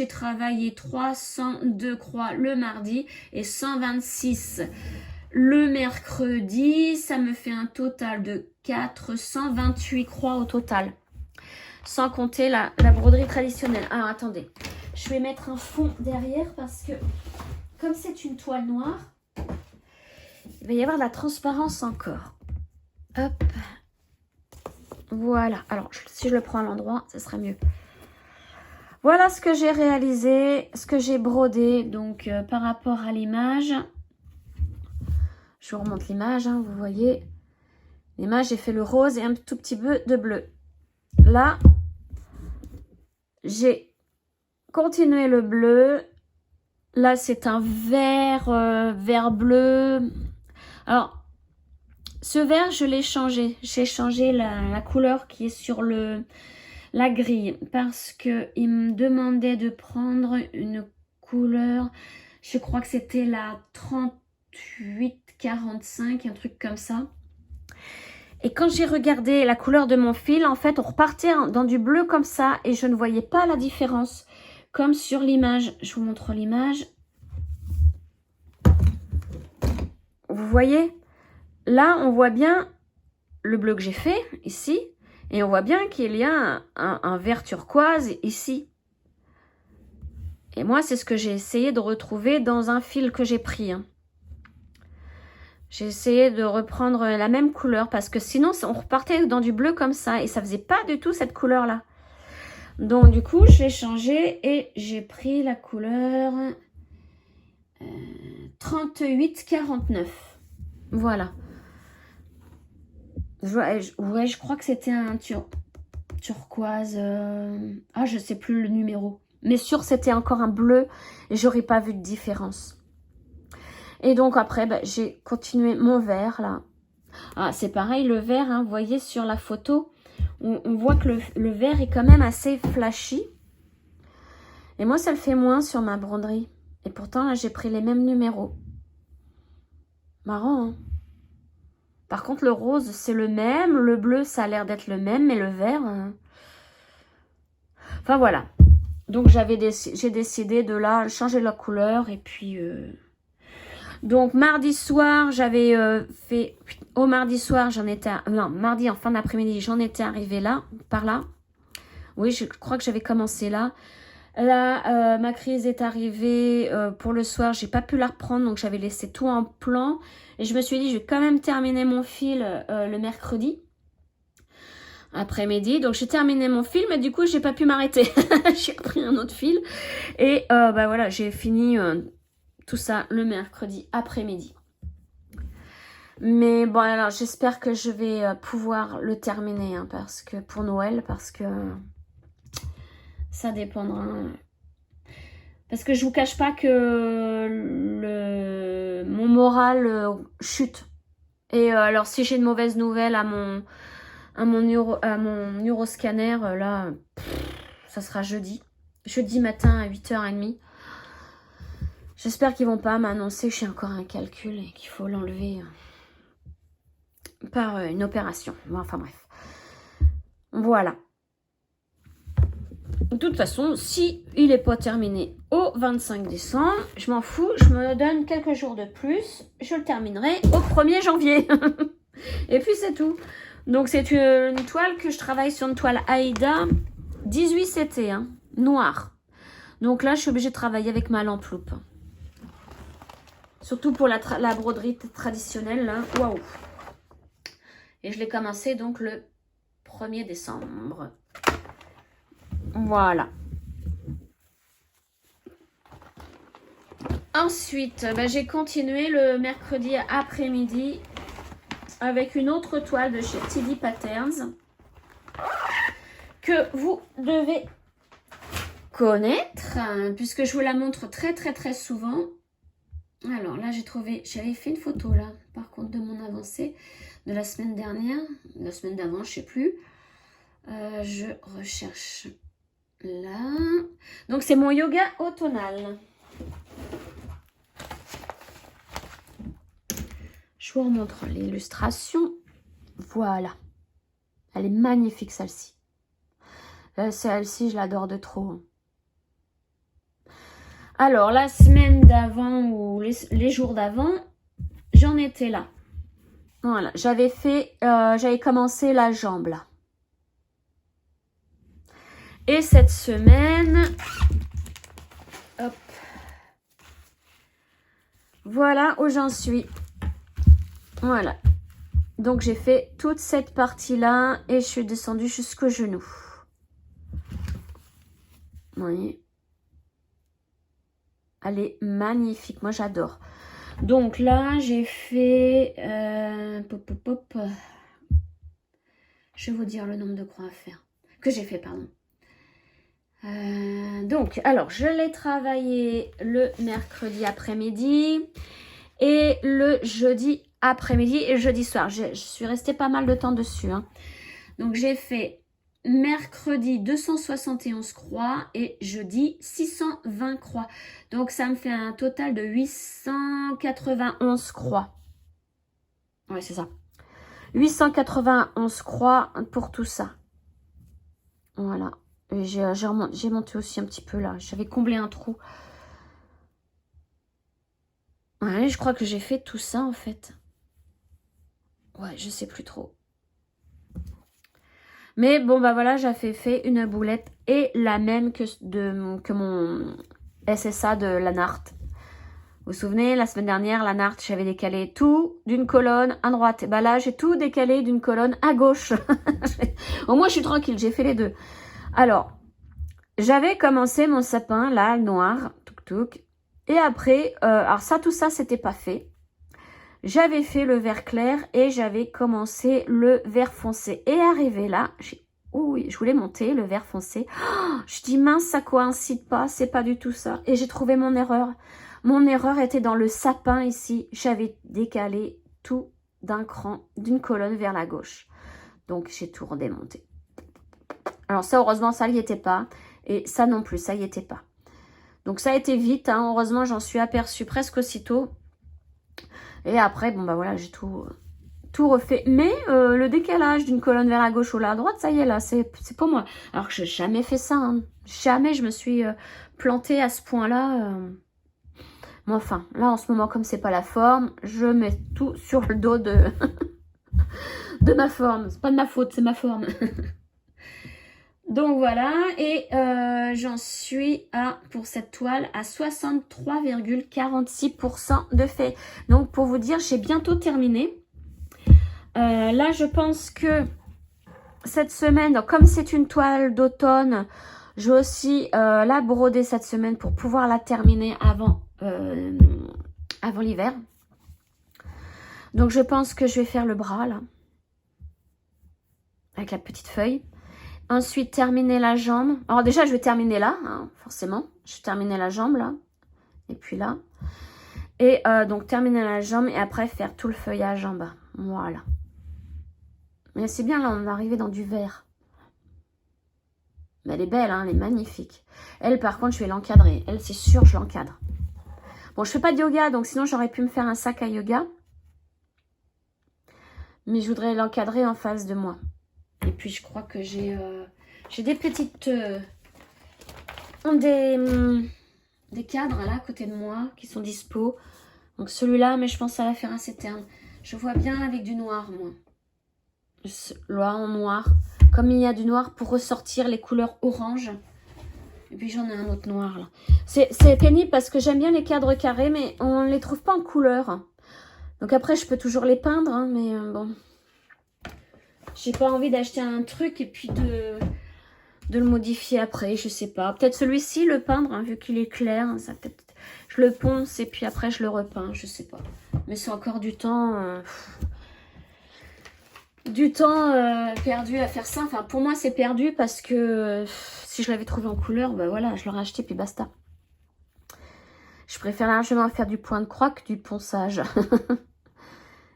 travaillé 302 croix le mardi et 126 le mercredi. Ça me fait un total de 428 croix au total. sans compter la broderie traditionnelle. Alors, attendez, je vais mettre un fond derrière parce que, comme c'est une toile noire, il va y avoir de la transparence encore. Hop. Voilà. Alors, si je le prends à l'endroit, ce sera mieux. Voilà ce que j'ai réalisé, ce que j'ai brodé. Donc, par rapport à l'image, je vous remonte l'image, hein, vous voyez. L'image, j'ai fait le rose et un tout petit peu de bleu. Là, j'ai continué le bleu. Là, c'est un vert, vert bleu. Alors, ce vert, je l'ai changé. J'ai changé la couleur qui est sur la grille parce qu'il me demandait de prendre une couleur, je crois que c'était la 38-45, un truc comme ça. Et quand j'ai regardé la couleur de mon fil, en fait, on repartait dans du bleu comme ça et je ne voyais pas la différence comme sur l'image. Je vous montre l'image. Vous voyez ? Là, on voit bien le bleu que j'ai fait ici et on voit bien qu'il y a un vert turquoise ici. Et moi, c'est ce que j'ai essayé de retrouver dans un fil que j'ai pris. Hein. J'ai essayé de reprendre la même couleur parce que sinon, on repartait dans du bleu comme ça et ça faisait pas du tout cette couleur-là. Donc, du coup, j'ai changé et j'ai pris la couleur 38-49. Voilà. Ouais, je crois que c'était un turquoise. Ah, je sais plus le numéro. Mais sûr, c'était encore un bleu et j'aurais pas vu de différence. Et donc après, bah, j'ai continué mon vert là. Ah, c'est pareil, le vert, hein, vous voyez sur la photo, on voit que le vert est quand même assez flashy. Et moi, ça le fait moins sur ma broderie. Et pourtant, là, j'ai pris les mêmes numéros. Marrant, hein? Par contre, le rose, c'est le même. Le bleu, ça a l'air d'être le même. Mais le vert... Enfin, voilà. Donc, j'ai décidé de là changer la couleur. Et puis... Donc, mardi soir, j'avais fait... Au mardi soir, j'en étais... Non, mardi en fin d'après-midi, j'en étais arrivée là, par là. Oui, je crois que j'avais commencé là. Là, ma crise est arrivée pour le soir. J'ai pas pu la reprendre, donc j'avais laissé tout en plan. Et je me suis dit, je vais quand même terminer mon fil le mercredi après-midi. Donc, j'ai terminé mon fil, mais du coup, j'ai pas pu m'arrêter. J'ai repris un autre fil. Et bah voilà, j'ai fini... tout ça le mercredi après-midi. Mais bon, alors j'espère que je vais pouvoir le terminer hein, parce que pour Noël, parce que ça dépendra. Parce que je vous cache pas que mon moral chute. Et alors si j'ai de mauvaises nouvelles à mon neuroscanner, là, ça sera jeudi. Jeudi matin à 8h30. J'espère qu'ils vont pas m'annoncer que j'ai encore un calcul et qu'il faut l'enlever par une opération. Bon, enfin bref. Voilà. De toute façon, si il n'est pas terminé au 25 décembre, je m'en fous, je me donne quelques jours de plus. Je le terminerai au 1er janvier. Et puis c'est tout. Donc c'est une toile que je travaille sur une toile Aïda 18 CT, hein, noire. Donc là, je suis obligée de travailler avec ma lampe loupe. Surtout pour la broderie traditionnelle, là. Waouh! Et je l'ai commencé donc le 1er décembre. Voilà. Ensuite, bah, j'ai continué le mercredi après-midi avec une autre toile de chez TD Patterns que vous devez connaître puisque je vous la montre très souvent. Alors là, j'avais fait une photo là, par contre, de mon avancée de la semaine dernière, la semaine d'avant, je sais plus. Je recherche là. Donc, c'est mon yoga automnal. Je vous remontre l'illustration. Voilà. Elle est magnifique, celle-ci. Celle-ci, je l'adore de trop. Alors, la semaine d'avant ou les jours d'avant, j'en étais là. Voilà, j'avais commencé la jambe là. Et cette semaine, hop, voilà où j'en suis. Voilà. Donc j'ai fait toute cette partie-là et je suis descendue jusqu'au genou. Vous voyez? Elle est magnifique, moi j'adore. Donc là, j'ai fait... je vais vous dire le nombre de croix à faire. Que j'ai fait, pardon. Donc, alors, je l'ai travaillé le mercredi après-midi et le jeudi après-midi et le jeudi soir. Je suis restée pas mal de temps dessus. Hein. Donc, j'ai fait mercredi 271 croix et jeudi 620 croix. Donc, ça me fait un total de 891 croix. Oui, c'est ça. 891 croix pour tout ça. Voilà. J'ai monté aussi un petit peu là. J'avais comblé un trou. Ouais, je crois que j'ai fait tout ça en fait. Ouais, je sais plus trop. Mais bon, bah voilà, j'avais fait une boulette et la même que mon SSA de Lanart. Vous vous souvenez, la semaine dernière, Lanart, j'avais décalé tout d'une colonne à droite. Et bah là, j'ai tout décalé d'une colonne à gauche. Au moins, je suis tranquille, j'ai fait les deux. Alors, j'avais commencé mon sapin, là, noir, touc touc. Et après, alors ça, tout ça, c'était pas fait. J'avais fait le vert clair et j'avais commencé le vert foncé. Et arrivé là, oui, je voulais monter le vert foncé. Oh, je dis mince, ça coïncide pas, c'est pas du tout ça. Et j'ai trouvé mon erreur. Mon erreur était dans le sapin ici. J'avais décalé tout d'un cran, d'une colonne vers la gauche. Donc j'ai tout redémonté. Alors ça, heureusement, ça n'y était pas. Et ça non plus, ça y était pas. Donc ça a été vite, hein. Heureusement, j'en suis aperçue presque aussitôt. Et après, bon bah voilà, j'ai tout refait. Mais le décalage d'une colonne vers la gauche ou la droite, ça y est là, c'est pour moi. Alors que je n'ai jamais fait ça, hein. Jamais je me suis plantée à ce point-là. Mais enfin, là en ce moment, comme c'est pas la forme, je mets tout sur le dos de, de ma forme. C'est pas de ma faute, c'est ma forme. Donc voilà, et j'en suis pour cette toile à 63,46% de fait. Donc pour vous dire, j'ai bientôt terminé. Là, je pense que cette semaine, donc, comme c'est une toile d'automne, je vais aussi la broder cette semaine pour pouvoir la terminer avant l'hiver. Donc je pense que je vais faire le bras là, avec la petite feuille. Ensuite, terminer la jambe. Alors déjà, je vais terminer là, hein, forcément. Je vais terminer la jambe là. Et puis là. Et donc, terminer la jambe et après faire tout le feuillage en bas. Voilà. Mais c'est bien, là, on est arrivé dans du vert. Mais elle est belle, hein, elle est magnifique. Elle, par contre, je vais l'encadrer. Elle, c'est sûr, je l'encadre. Bon, je fais pas de yoga, donc sinon, j'aurais pu me faire un sac à yoga. Mais je voudrais l'encadrer en face de moi. Et puis, je crois que j'ai des petites... des cadres, là, à côté de moi, qui sont dispo. Donc, celui-là, mais je pense que ça va faire assez terne. Je vois bien avec du noir, moi. Là, en noir. Comme il y a du noir pour ressortir les couleurs orange. Et puis, j'en ai un autre noir, là. C'est pénible parce que j'aime bien les cadres carrés, mais on ne les trouve pas en couleur. Donc, après, je peux toujours les peindre, hein, mais bon... J'ai pas envie d'acheter un truc et puis de le modifier après, je sais pas. Peut-être celui-ci, le peindre, hein, vu qu'il est clair. Hein, ça peut-être. Je le ponce et puis après je le repeins, je sais pas. Mais c'est encore du temps perdu à faire ça. Enfin, pour moi, c'est perdu parce que si je l'avais trouvé en couleur, ben voilà, je l'aurais acheté puis basta. Je préfère largement faire du point de croix que du ponçage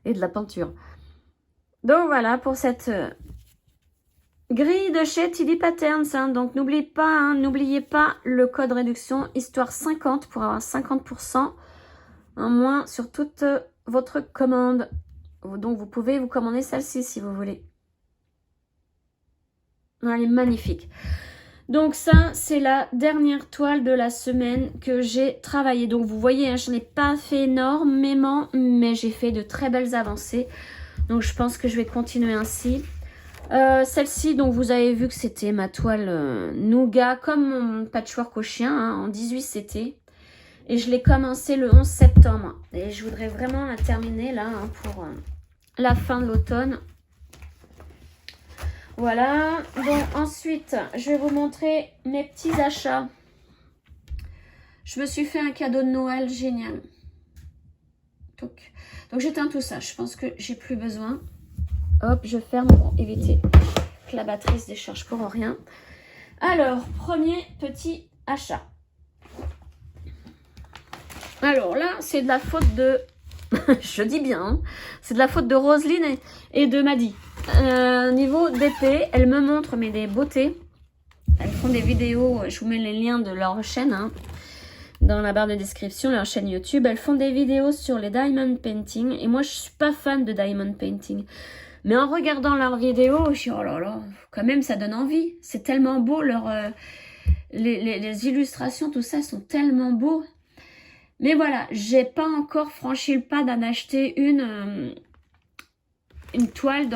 et de la peinture. Donc voilà pour cette grille de chez TD Patterns. Hein. Donc n'oubliez pas le code réduction histoire 50 pour avoir 50% en moins sur toute votre commande. Donc vous pouvez vous commander celle-ci si vous voulez. Elle est magnifique. Donc ça, c'est la dernière toile de la semaine que j'ai travaillée. Donc vous voyez, hein, je n'ai pas fait énormément, mais j'ai fait de très belles avancées. Donc je pense que je vais continuer ainsi. Celle-ci, donc vous avez vu que c'était ma toile Nougat, comme mon patchwork au chien, hein, en 18 CT. Et je l'ai commencé le 11 septembre. Et je voudrais vraiment la terminer là, hein, pour la fin de l'automne. Voilà. Donc ensuite, je vais vous montrer mes petits achats. Je me suis fait un cadeau de Noël génial. Donc j'éteins tout ça. Je pense que j'ai plus besoin. Hop, je ferme pour éviter que la batterie se décharge pour rien. Alors, premier petit achat. Alors là, c'est de la faute de... je dis bien, hein, c'est de la faute de Roselyne et de Maddy. Niveau d'épée, elles me montrent mais des beautés. Elles font des vidéos, je vous mets les liens de leur chaîne, hein, dans la barre de description, leur chaîne YouTube. Elles font des vidéos sur les diamond painting. Et moi, je suis pas fan de diamond painting. Mais en regardant leurs vidéos, je dis, oh là là, quand même, ça donne envie. C'est tellement beau, les illustrations, tout ça, sont tellement beaux. Mais voilà, j'ai pas encore franchi le pas d'en acheter une toile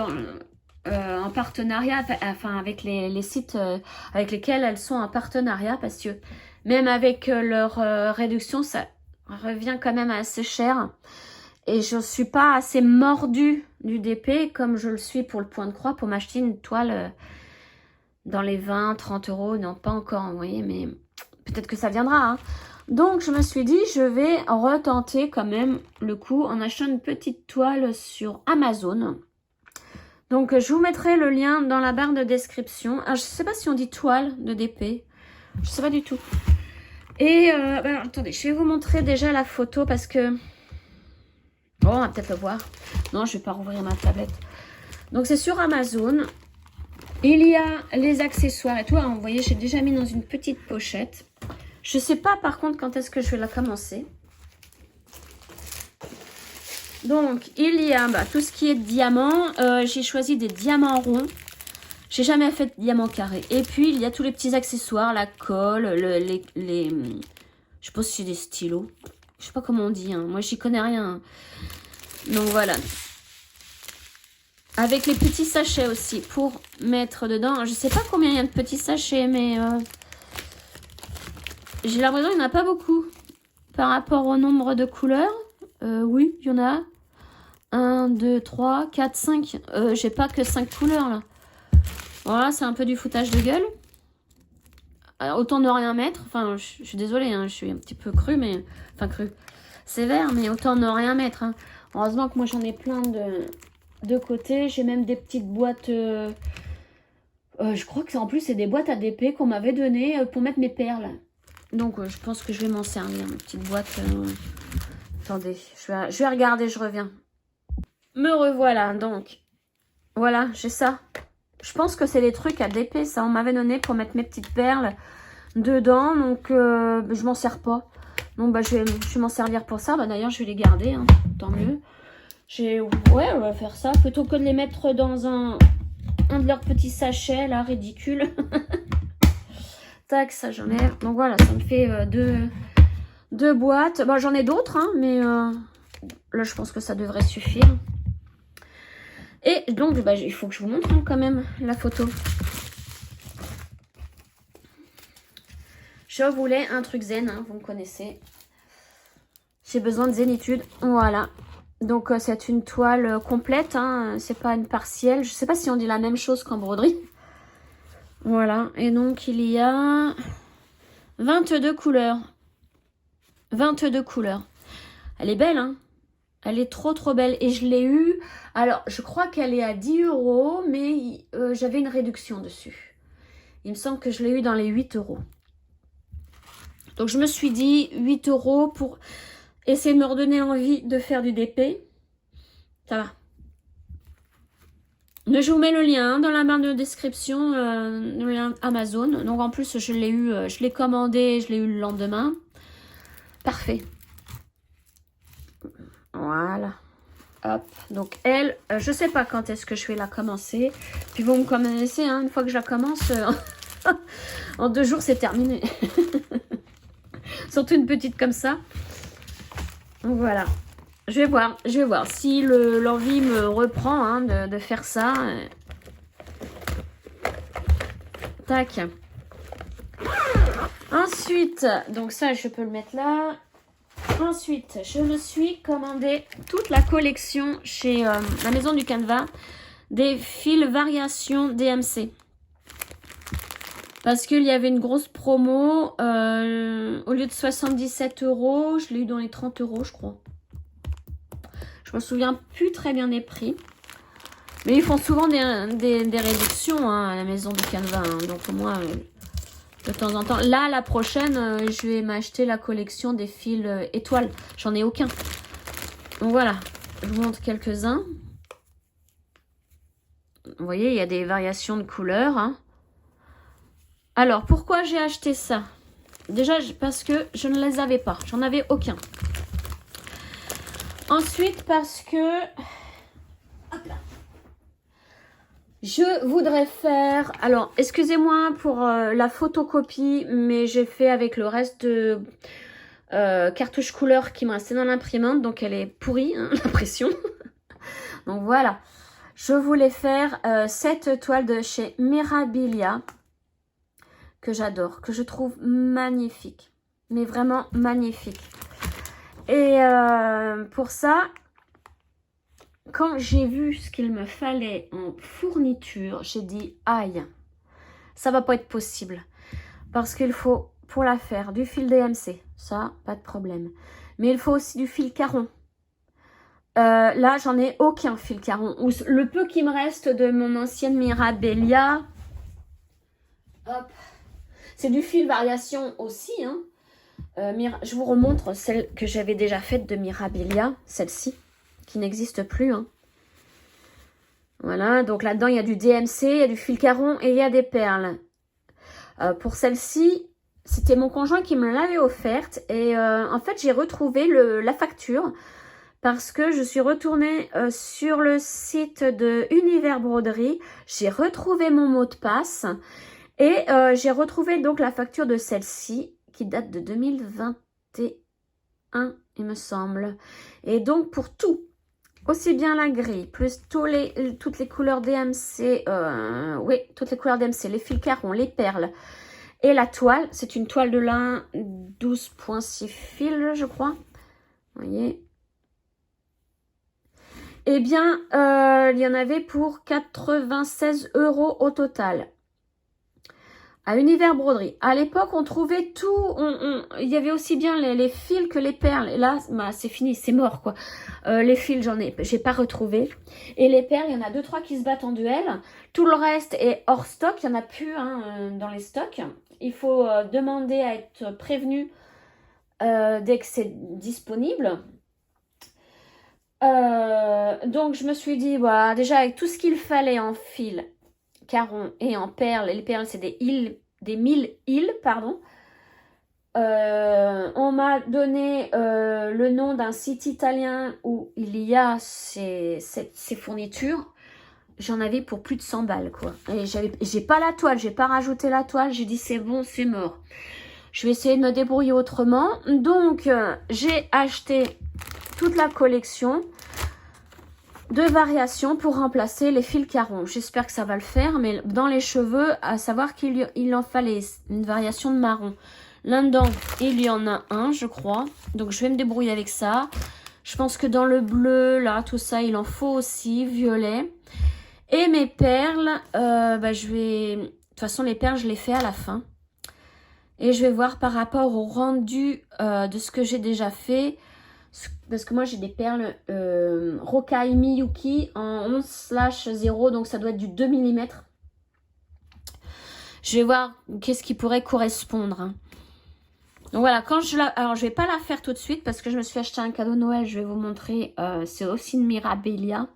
en partenariat, enfin avec les sites avec lesquels elles sont en partenariat, parce que même avec leur réduction, ça revient quand même assez cher. Et je ne suis pas assez mordue du DP comme je le suis pour le point de croix pour m'acheter une toile dans les 20-30 euros. Non, pas encore, vous voyez, mais peut-être que ça viendra. Hein. Donc, je me suis dit, je vais retenter quand même le coup en achetant une petite toile sur Amazon. Donc, je vous mettrai le lien dans la barre de description. Alors, je ne sais pas si on dit toile de DP. Je ne sais pas du tout. Et, alors, attendez, je vais vous montrer déjà la photo parce que... Bon, on va peut-être le voir. Non, je ne vais pas rouvrir ma tablette. Donc, c'est sur Amazon. Il y a les accessoires et tout. Alors, vous voyez, j'ai déjà mis dans une petite pochette. Je ne sais pas, par contre, quand est-ce que je vais la commencer. Donc, il y a tout ce qui est diamant. J'ai choisi des diamants ronds. J'ai jamais fait de diamants carrés. Et puis, il y a tous les petits accessoires. La colle, je sais pas si c'est des stylos. Je sais pas comment on dit. Hein. Moi, j'y connais rien. Donc, voilà. Avec les petits sachets aussi pour mettre dedans. Je sais pas combien il y a de petits sachets, mais j'ai l'impression qu'il n'y en a pas beaucoup. Par rapport au nombre de couleurs. Oui, il y en a 1, 2, 3, 4, 5. J'ai pas que 5 couleurs là. Voilà, c'est un peu du foutage de gueule. Autant ne rien mettre. Enfin, je suis désolée, hein, je suis un petit peu crue, mais... Enfin, crue. Sévère, mais autant ne rien mettre. Hein. Heureusement que moi, j'en ai plein de côté. J'ai même des petites boîtes... je crois que en plus, c'est des boîtes à DP qu'on m'avait données pour mettre mes perles. Donc, je pense que je vais m'en servir, mes petites boîtes. Attendez, je vais regarder, je reviens. Me revoilà, donc. Voilà, j'ai ça. Je pense que c'est les trucs à DP, ça. On m'avait donné pour mettre mes petites perles dedans, donc je m'en sers pas. Donc, je vais m'en servir pour ça. D'ailleurs, je vais les garder, hein, tant mieux. Ouais, on va faire ça. Plutôt que de les mettre dans un de leurs petits sachets, là, ridicule. Tac, ça j'enlève. Donc voilà, ça me fait deux boîtes. Bon, j'en ai d'autres, hein, mais là, je pense que ça devrait suffire. Et donc, il faut que je vous montre hein, quand même la photo. Je voulais un truc zen, hein, vous me connaissez. J'ai besoin de zénitude. Voilà. Donc, c'est une toile complète. Hein, c'est pas une partielle. Je sais pas si on dit la même chose qu'en broderie. Voilà. Et donc, il y a 22 couleurs. 22 couleurs. Elle est belle, hein. Elle est trop belle. Et je l'ai eue... Alors, je crois qu'elle est à 10 €, mais j'avais une réduction dessus. Il me semble que je l'ai eue dans les 8 €. Donc, je me suis dit 8 € pour essayer de me redonner envie de faire du DP. Ça va. Je vous mets le lien dans la barre de description, le lien Amazon. Donc, en plus, je l'ai eu, je l'ai commandé, je l'ai eu le lendemain. Parfait. Voilà. Hop. Donc, elle, je sais pas quand est-ce que je vais la commencer. Puis, vous me connaissez, hein, une fois que je la commence, en 2 jours, c'est terminé. Surtout une petite comme ça. Donc, voilà. Je vais voir si l'envie me reprend hein, de faire ça. tac. Ensuite, donc ça, je peux le mettre là. Ensuite, je me suis commandé toute la collection chez la Maison du Canevas des fils variation DMC. Parce qu'il y avait une grosse promo. Au lieu de 77 €, je l'ai eu dans les 30 € je crois. Je me souviens plus très bien des prix. Mais ils font souvent des réductions hein, à la Maison du Canevas. Hein, donc moi, de temps en temps. Là, la prochaine, je vais m'acheter la collection des fils étoiles. J'en ai aucun. Donc voilà, je vous montre quelques-uns. Vous voyez, il y a des variations de couleurs. Hein. Alors, pourquoi j'ai acheté ça? Déjà, parce que je ne les avais pas. J'en avais aucun. Ensuite, parce que... Hop là. Je voudrais faire... Alors, excusez-moi pour la photocopie, mais j'ai fait avec le reste de cartouche couleur qui me restait dans l'imprimante. Donc, elle est pourrie, hein, l'impression. Donc, voilà. Je voulais faire cette toile de chez Mirabilia. Que j'adore, que je trouve magnifique. Mais vraiment magnifique. Et pour ça, quand j'ai vu ce qu'il me fallait en fourniture, j'ai dit, aïe, ça va pas être possible. Parce qu'il faut, pour la faire, du fil DMC. Ça, pas de problème. Mais il faut aussi du fil Caron. Là, j'en ai aucun fil Caron. Le peu qui me reste de mon ancienne Mirabilia, hop. C'est du fil variation aussi. Hein. Je vous remontre celle que j'avais déjà faite de Mirabilia, celle-ci, qui n'existe plus. Hein. Voilà, donc là-dedans, il y a du DMC, il y a du fil Caron et il y a des perles. Pour celle-ci, c'était mon conjoint qui me l'avait offerte. Et en fait, j'ai retrouvé la facture parce que je suis retournée sur le site de Univers Broderie. J'ai retrouvé mon mot de passe. Et j'ai retrouvé donc la facture de celle-ci qui date de 2021, il me semble. Et donc pour tout, aussi bien la grille, plus toutes les couleurs DMC, oui, toutes les couleurs DMC, les fils Caron, les perles et la toile. C'est une toile de lin 12,6 fils, je crois. Vous voyez. Eh bien, il y en avait pour 96 € au total. À Univers Broderie. À l'époque, on trouvait tout. Il y avait aussi bien les fils que les perles. Et là, bah, c'est fini, c'est mort quoi. Les fils, j'ai pas retrouvé. Et les perles, il y en a 2-3 qui se battent en duel. Tout le reste est hors stock. Il n'y en a plus hein, dans les stocks. Il faut demander à être prévenu dès que c'est disponible. Donc, je me suis dit, voilà, déjà avec tout ce qu'il fallait en fil Caron et en perles. Les perles, c'est des 1000 îles, pardon. On m'a donné le nom d'un site italien où il y a ces fournitures. J'en avais pour plus de 100 balles, quoi. Et j'ai pas la toile, j'ai pas rajouté la toile. J'ai dit, c'est bon, c'est mort. Je vais essayer de me débrouiller autrement. Donc, j'ai acheté toute la collection de variations pour remplacer les fils Caron. J'espère que ça va le faire, mais dans les cheveux, à savoir qu'il en fallait une variation de marron. Là-dedans, il y en a un, je crois. Donc, je vais me débrouiller avec ça. Je pense que dans le bleu, là, tout ça, il en faut aussi, violet. Et mes perles, de toute façon, les perles, je les fais à la fin. Et je vais voir par rapport au rendu de ce que j'ai déjà fait. Parce que moi j'ai des perles Rokai Miyuki en 11/0, donc ça doit être du 2 mm. Je vais voir qu'est-ce qui pourrait correspondre. Hein. Donc voilà, alors je vais pas la faire tout de suite parce que je me suis acheté un cadeau Noël, je vais vous montrer. C'est aussi une Mirabilia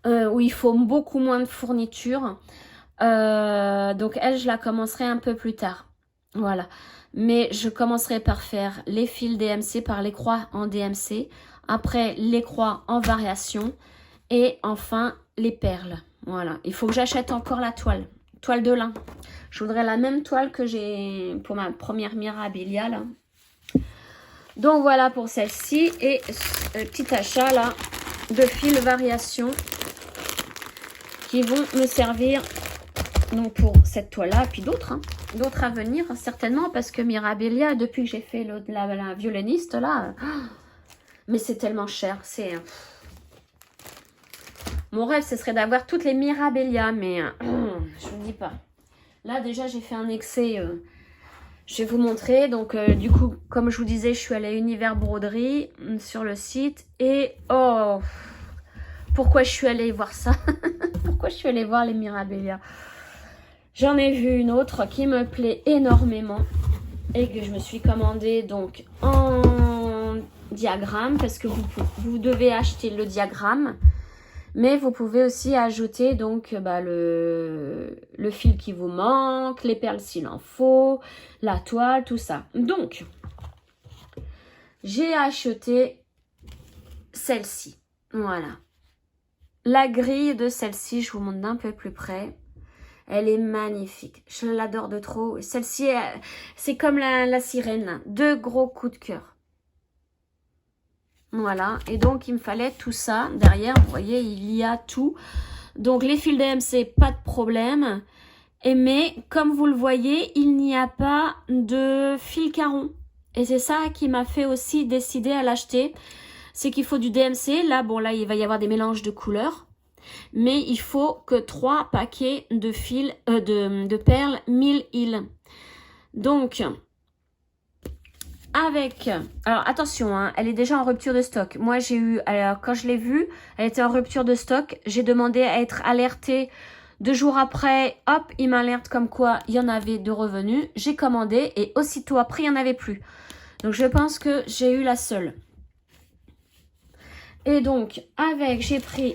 où il faut beaucoup moins de fournitures. Donc elle, je la commencerai un peu plus tard. Voilà. Mais je commencerai par faire les fils DMC, par les croix en DMC. Après, les croix en variation. Et enfin, les perles. Voilà. Il faut que j'achète encore la toile. Toile de lin. Je voudrais la même toile que j'ai pour ma première Mirabilia, là. Donc, voilà pour celle-ci. Et petit achat, là, de fils variation qui vont me servir Donc pour cette toile-là, puis d'autres, hein. D'autres à venir, certainement, parce que Mirabilia, depuis que j'ai fait la violoniste, là, mais c'est tellement cher. C'est mon rêve, ce serait d'avoir toutes les Mirabilia, mais je vous dis pas. Là, déjà, j'ai fait un excès. Je vais vous montrer. Donc, du coup, comme je vous disais, je suis allée à Univers Broderie sur le site. Et, oh, pourquoi je suis allée voir ça? Pourquoi je suis allée voir les Mirabilia? J'en ai vu une autre qui me plaît énormément et que je me suis commandée donc en diagramme parce que vous devez acheter le diagramme, mais vous pouvez aussi ajouter donc le fil qui vous manque, les perles s'il en faut, la toile, tout ça. Donc, j'ai acheté celle-ci. Voilà. La grille de celle-ci, je vous montre d'un peu plus près. Elle est magnifique. Je l'adore de trop. Celle-ci, c'est comme la sirène, là. 2 gros coups de cœur. Voilà. Et donc, il me fallait tout ça. Derrière, vous voyez, il y a tout. Donc, les fils DMC, pas de problème. Mais, comme vous le voyez, il n'y a pas de fil caron. Et c'est ça qui m'a fait aussi décider à l'acheter. C'est qu'il faut du DMC. Là, bon, là, il va y avoir des mélanges de couleurs. Mais il faut que 3 paquets de fils de perles 1000 îles. Donc, avec... Alors, attention, hein, elle est déjà en rupture de stock. Moi, j'ai eu... Alors, quand je l'ai vue, elle était en rupture de stock. J'ai demandé à être alertée 2 jours après. Hop, il m'alerte comme quoi il y en avait de revenus. J'ai commandé et aussitôt après, il n'y en avait plus. Donc, je pense que j'ai eu la seule. Et donc, avec... J'ai pris...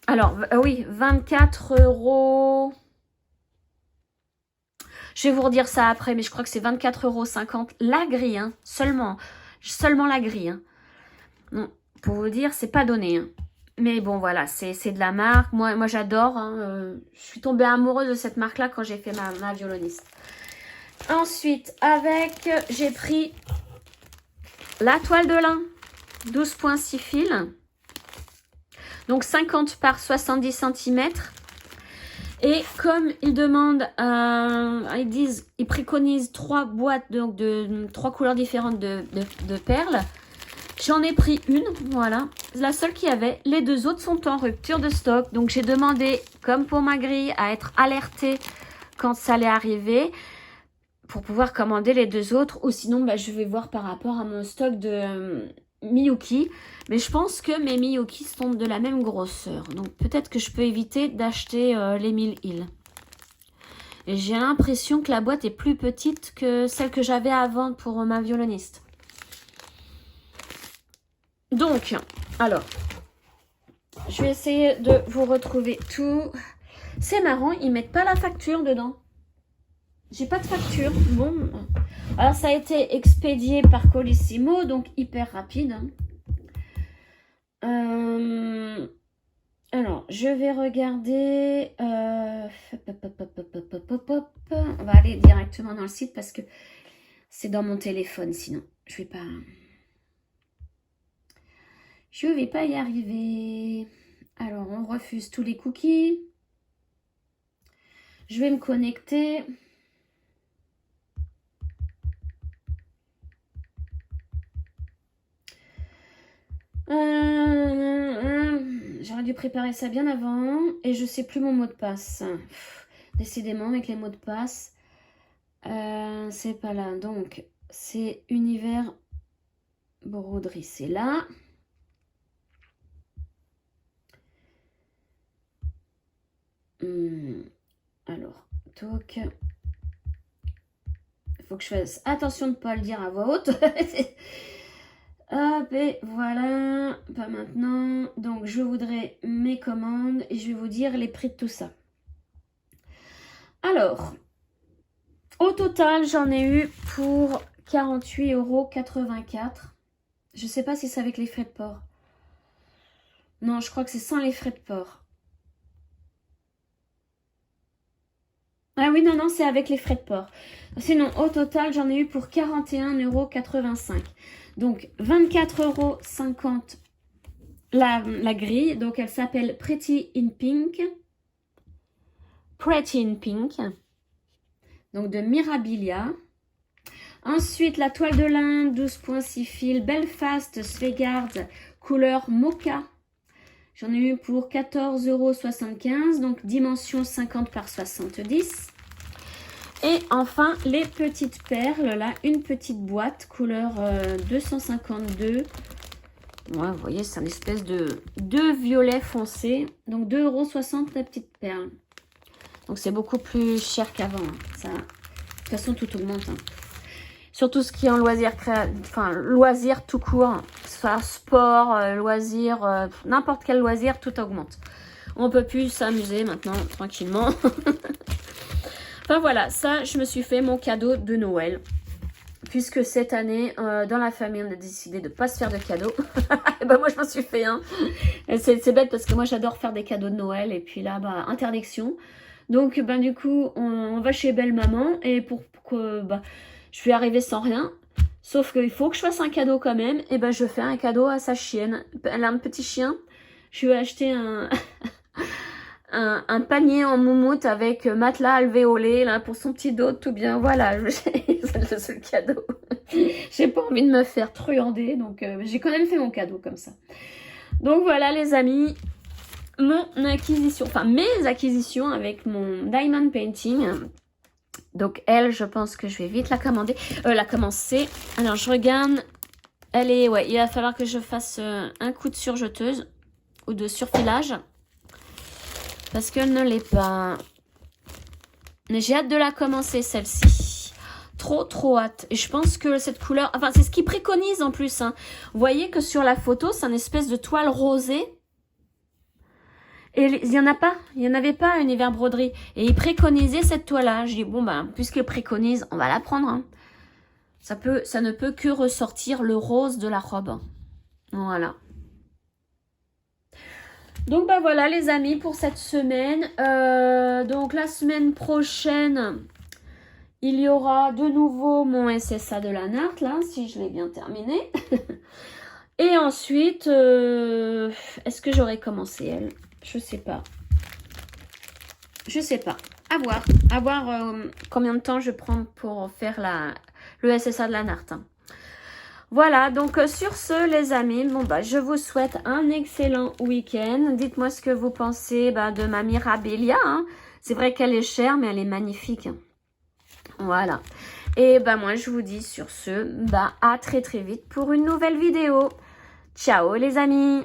Alors, oui, 24 €. Je vais vous redire ça après, mais je crois que c'est 24,50 € la grille, hein, seulement la grille. Hein. Non, pour vous dire, c'est pas donné. Hein. Mais bon, voilà, c'est de la marque. Moi j'adore. Hein, je suis tombée amoureuse de cette marque-là quand j'ai fait ma violoniste. Ensuite, j'ai pris la toile de lin, 12,6 fils. Donc 50 par 70 cm. Et comme ils demandent, ils préconisent 3 boîtes donc de 3 couleurs différentes de perles. J'en ai pris une, voilà, la seule qu'il y avait. Les 2 autres sont en rupture de stock. Donc j'ai demandé, comme pour ma grille, à être alertée quand ça allait arriver pour pouvoir commander les 2 autres. Ou sinon, je vais voir par rapport à mon stock de Miyuki. Mais je pense que mes Miyuki sont de la même grosseur. Donc peut-être que je peux éviter d'acheter les 1000 îles. Et j'ai l'impression que la boîte est plus petite que celle que j'avais avant pour ma violoniste. Donc, alors, je vais essayer de vous retrouver tout. C'est marrant, ils mettent pas la facture dedans. J'ai pas de facture. Bon, alors ça a été expédié par Colissimo, donc hyper rapide. Hein. Alors, je vais regarder. On va aller directement dans le site parce que c'est dans mon téléphone, sinon je vais pas. Je vais pas y arriver. Alors, on refuse tous les cookies. Je vais me connecter. J'aurais dû préparer ça bien avant et je sais plus mon mot de passe. Décidément avec les mots de passe, c'est pas là. Donc c'est Univers Broderie, c'est là. Alors, toc. Il faut que je fasse attention de ne pas le dire à voix haute. Hop, et voilà, pas maintenant. Donc, je voudrais mes commandes et je vais vous dire les prix de tout ça. Alors, au total, j'en ai eu pour 48,84 €. Je sais pas si c'est avec les frais de port. Non, je crois que c'est sans les frais de port. Ah oui, non, c'est avec les frais de port. Sinon, au total, j'en ai eu pour 41,85 €. Donc, 24,50 € la grille. Donc, elle s'appelle Pretty in Pink. Pretty in Pink. Donc de Mirabilia. Ensuite, la toile de lin, 12,6 fils, Belfast Svegard, couleur Mocha. J'en ai eu pour 14,75 €, donc dimension 50 par 70. Et enfin, les petites perles, là, une petite boîte, couleur 252. Ouais, vous voyez, c'est une espèce de violet foncé. Donc 2,60 € la petite perle. Donc c'est beaucoup plus cher qu'avant. Hein. Ça, de toute façon, tout augmente. Hein. Surtout ce qui est en loisir, loisir tout court. Que ce soit sport, loisir, n'importe quel loisir, tout augmente. On peut plus s'amuser maintenant, tranquillement. Enfin voilà, ça, je me suis fait mon cadeau de Noël. Puisque cette année, dans la famille, on a décidé de ne pas se faire de cadeaux. Et ben moi, je m'en suis fait un. C'est bête parce que moi, j'adore faire des cadeaux de Noël. Et puis là, bah, interdiction. Donc, ben du coup, on va chez belle-maman. Et pour que je vais arriver sans rien. Sauf qu'il faut que je fasse un cadeau quand même. Et ben je fais un cadeau à sa chienne. Elle a un petit chien. Je lui ai acheté un panier en moumoute avec matelas alvéolé là pour son petit dos tout bien. Voilà, c'est le seul cadeau. J'ai pas envie de me faire truander, donc j'ai quand même fait mon cadeau comme ça. Donc voilà les amis, mes acquisitions avec mon Diamond Painting. Donc elle, je pense que je vais vite la commencer. Alors je regarde, il va falloir que je fasse un coup de surjeteuse ou de surfilage. Parce qu'elle ne l'est pas. Mais j'ai hâte de la commencer, celle-ci. Trop hâte. Et je pense que cette couleur... Enfin, c'est ce qu'ils préconisent en plus. Hein. Vous voyez que sur la photo, c'est une espèce de toile rosée. Et il n'y en a pas. Il n'y en avait pas à Univers Broderie. Et ils préconisaient cette toile-là. Je dis, bon, ben, puisqu'ils préconisent, on va la prendre. Hein. Ça ne peut que ressortir le rose de la robe. Voilà. Donc bah voilà les amis pour cette semaine. Donc la semaine prochaine, il y aura de nouveau mon SSA de la Nart là, si je l'ai bien terminé. Et ensuite, est-ce que j'aurais commencé elle? Je sais pas. Je sais pas. À voir. À voir combien de temps je prends pour faire le SSA de la Nart. Hein. Voilà, donc sur ce les amis, je vous souhaite un excellent week-end. Dites-moi ce que vous pensez de ma Mirabilia. Hein. C'est vrai qu'elle est chère, mais elle est magnifique. Voilà. Et moi je vous dis sur ce, à très vite pour une nouvelle vidéo. Ciao les amis!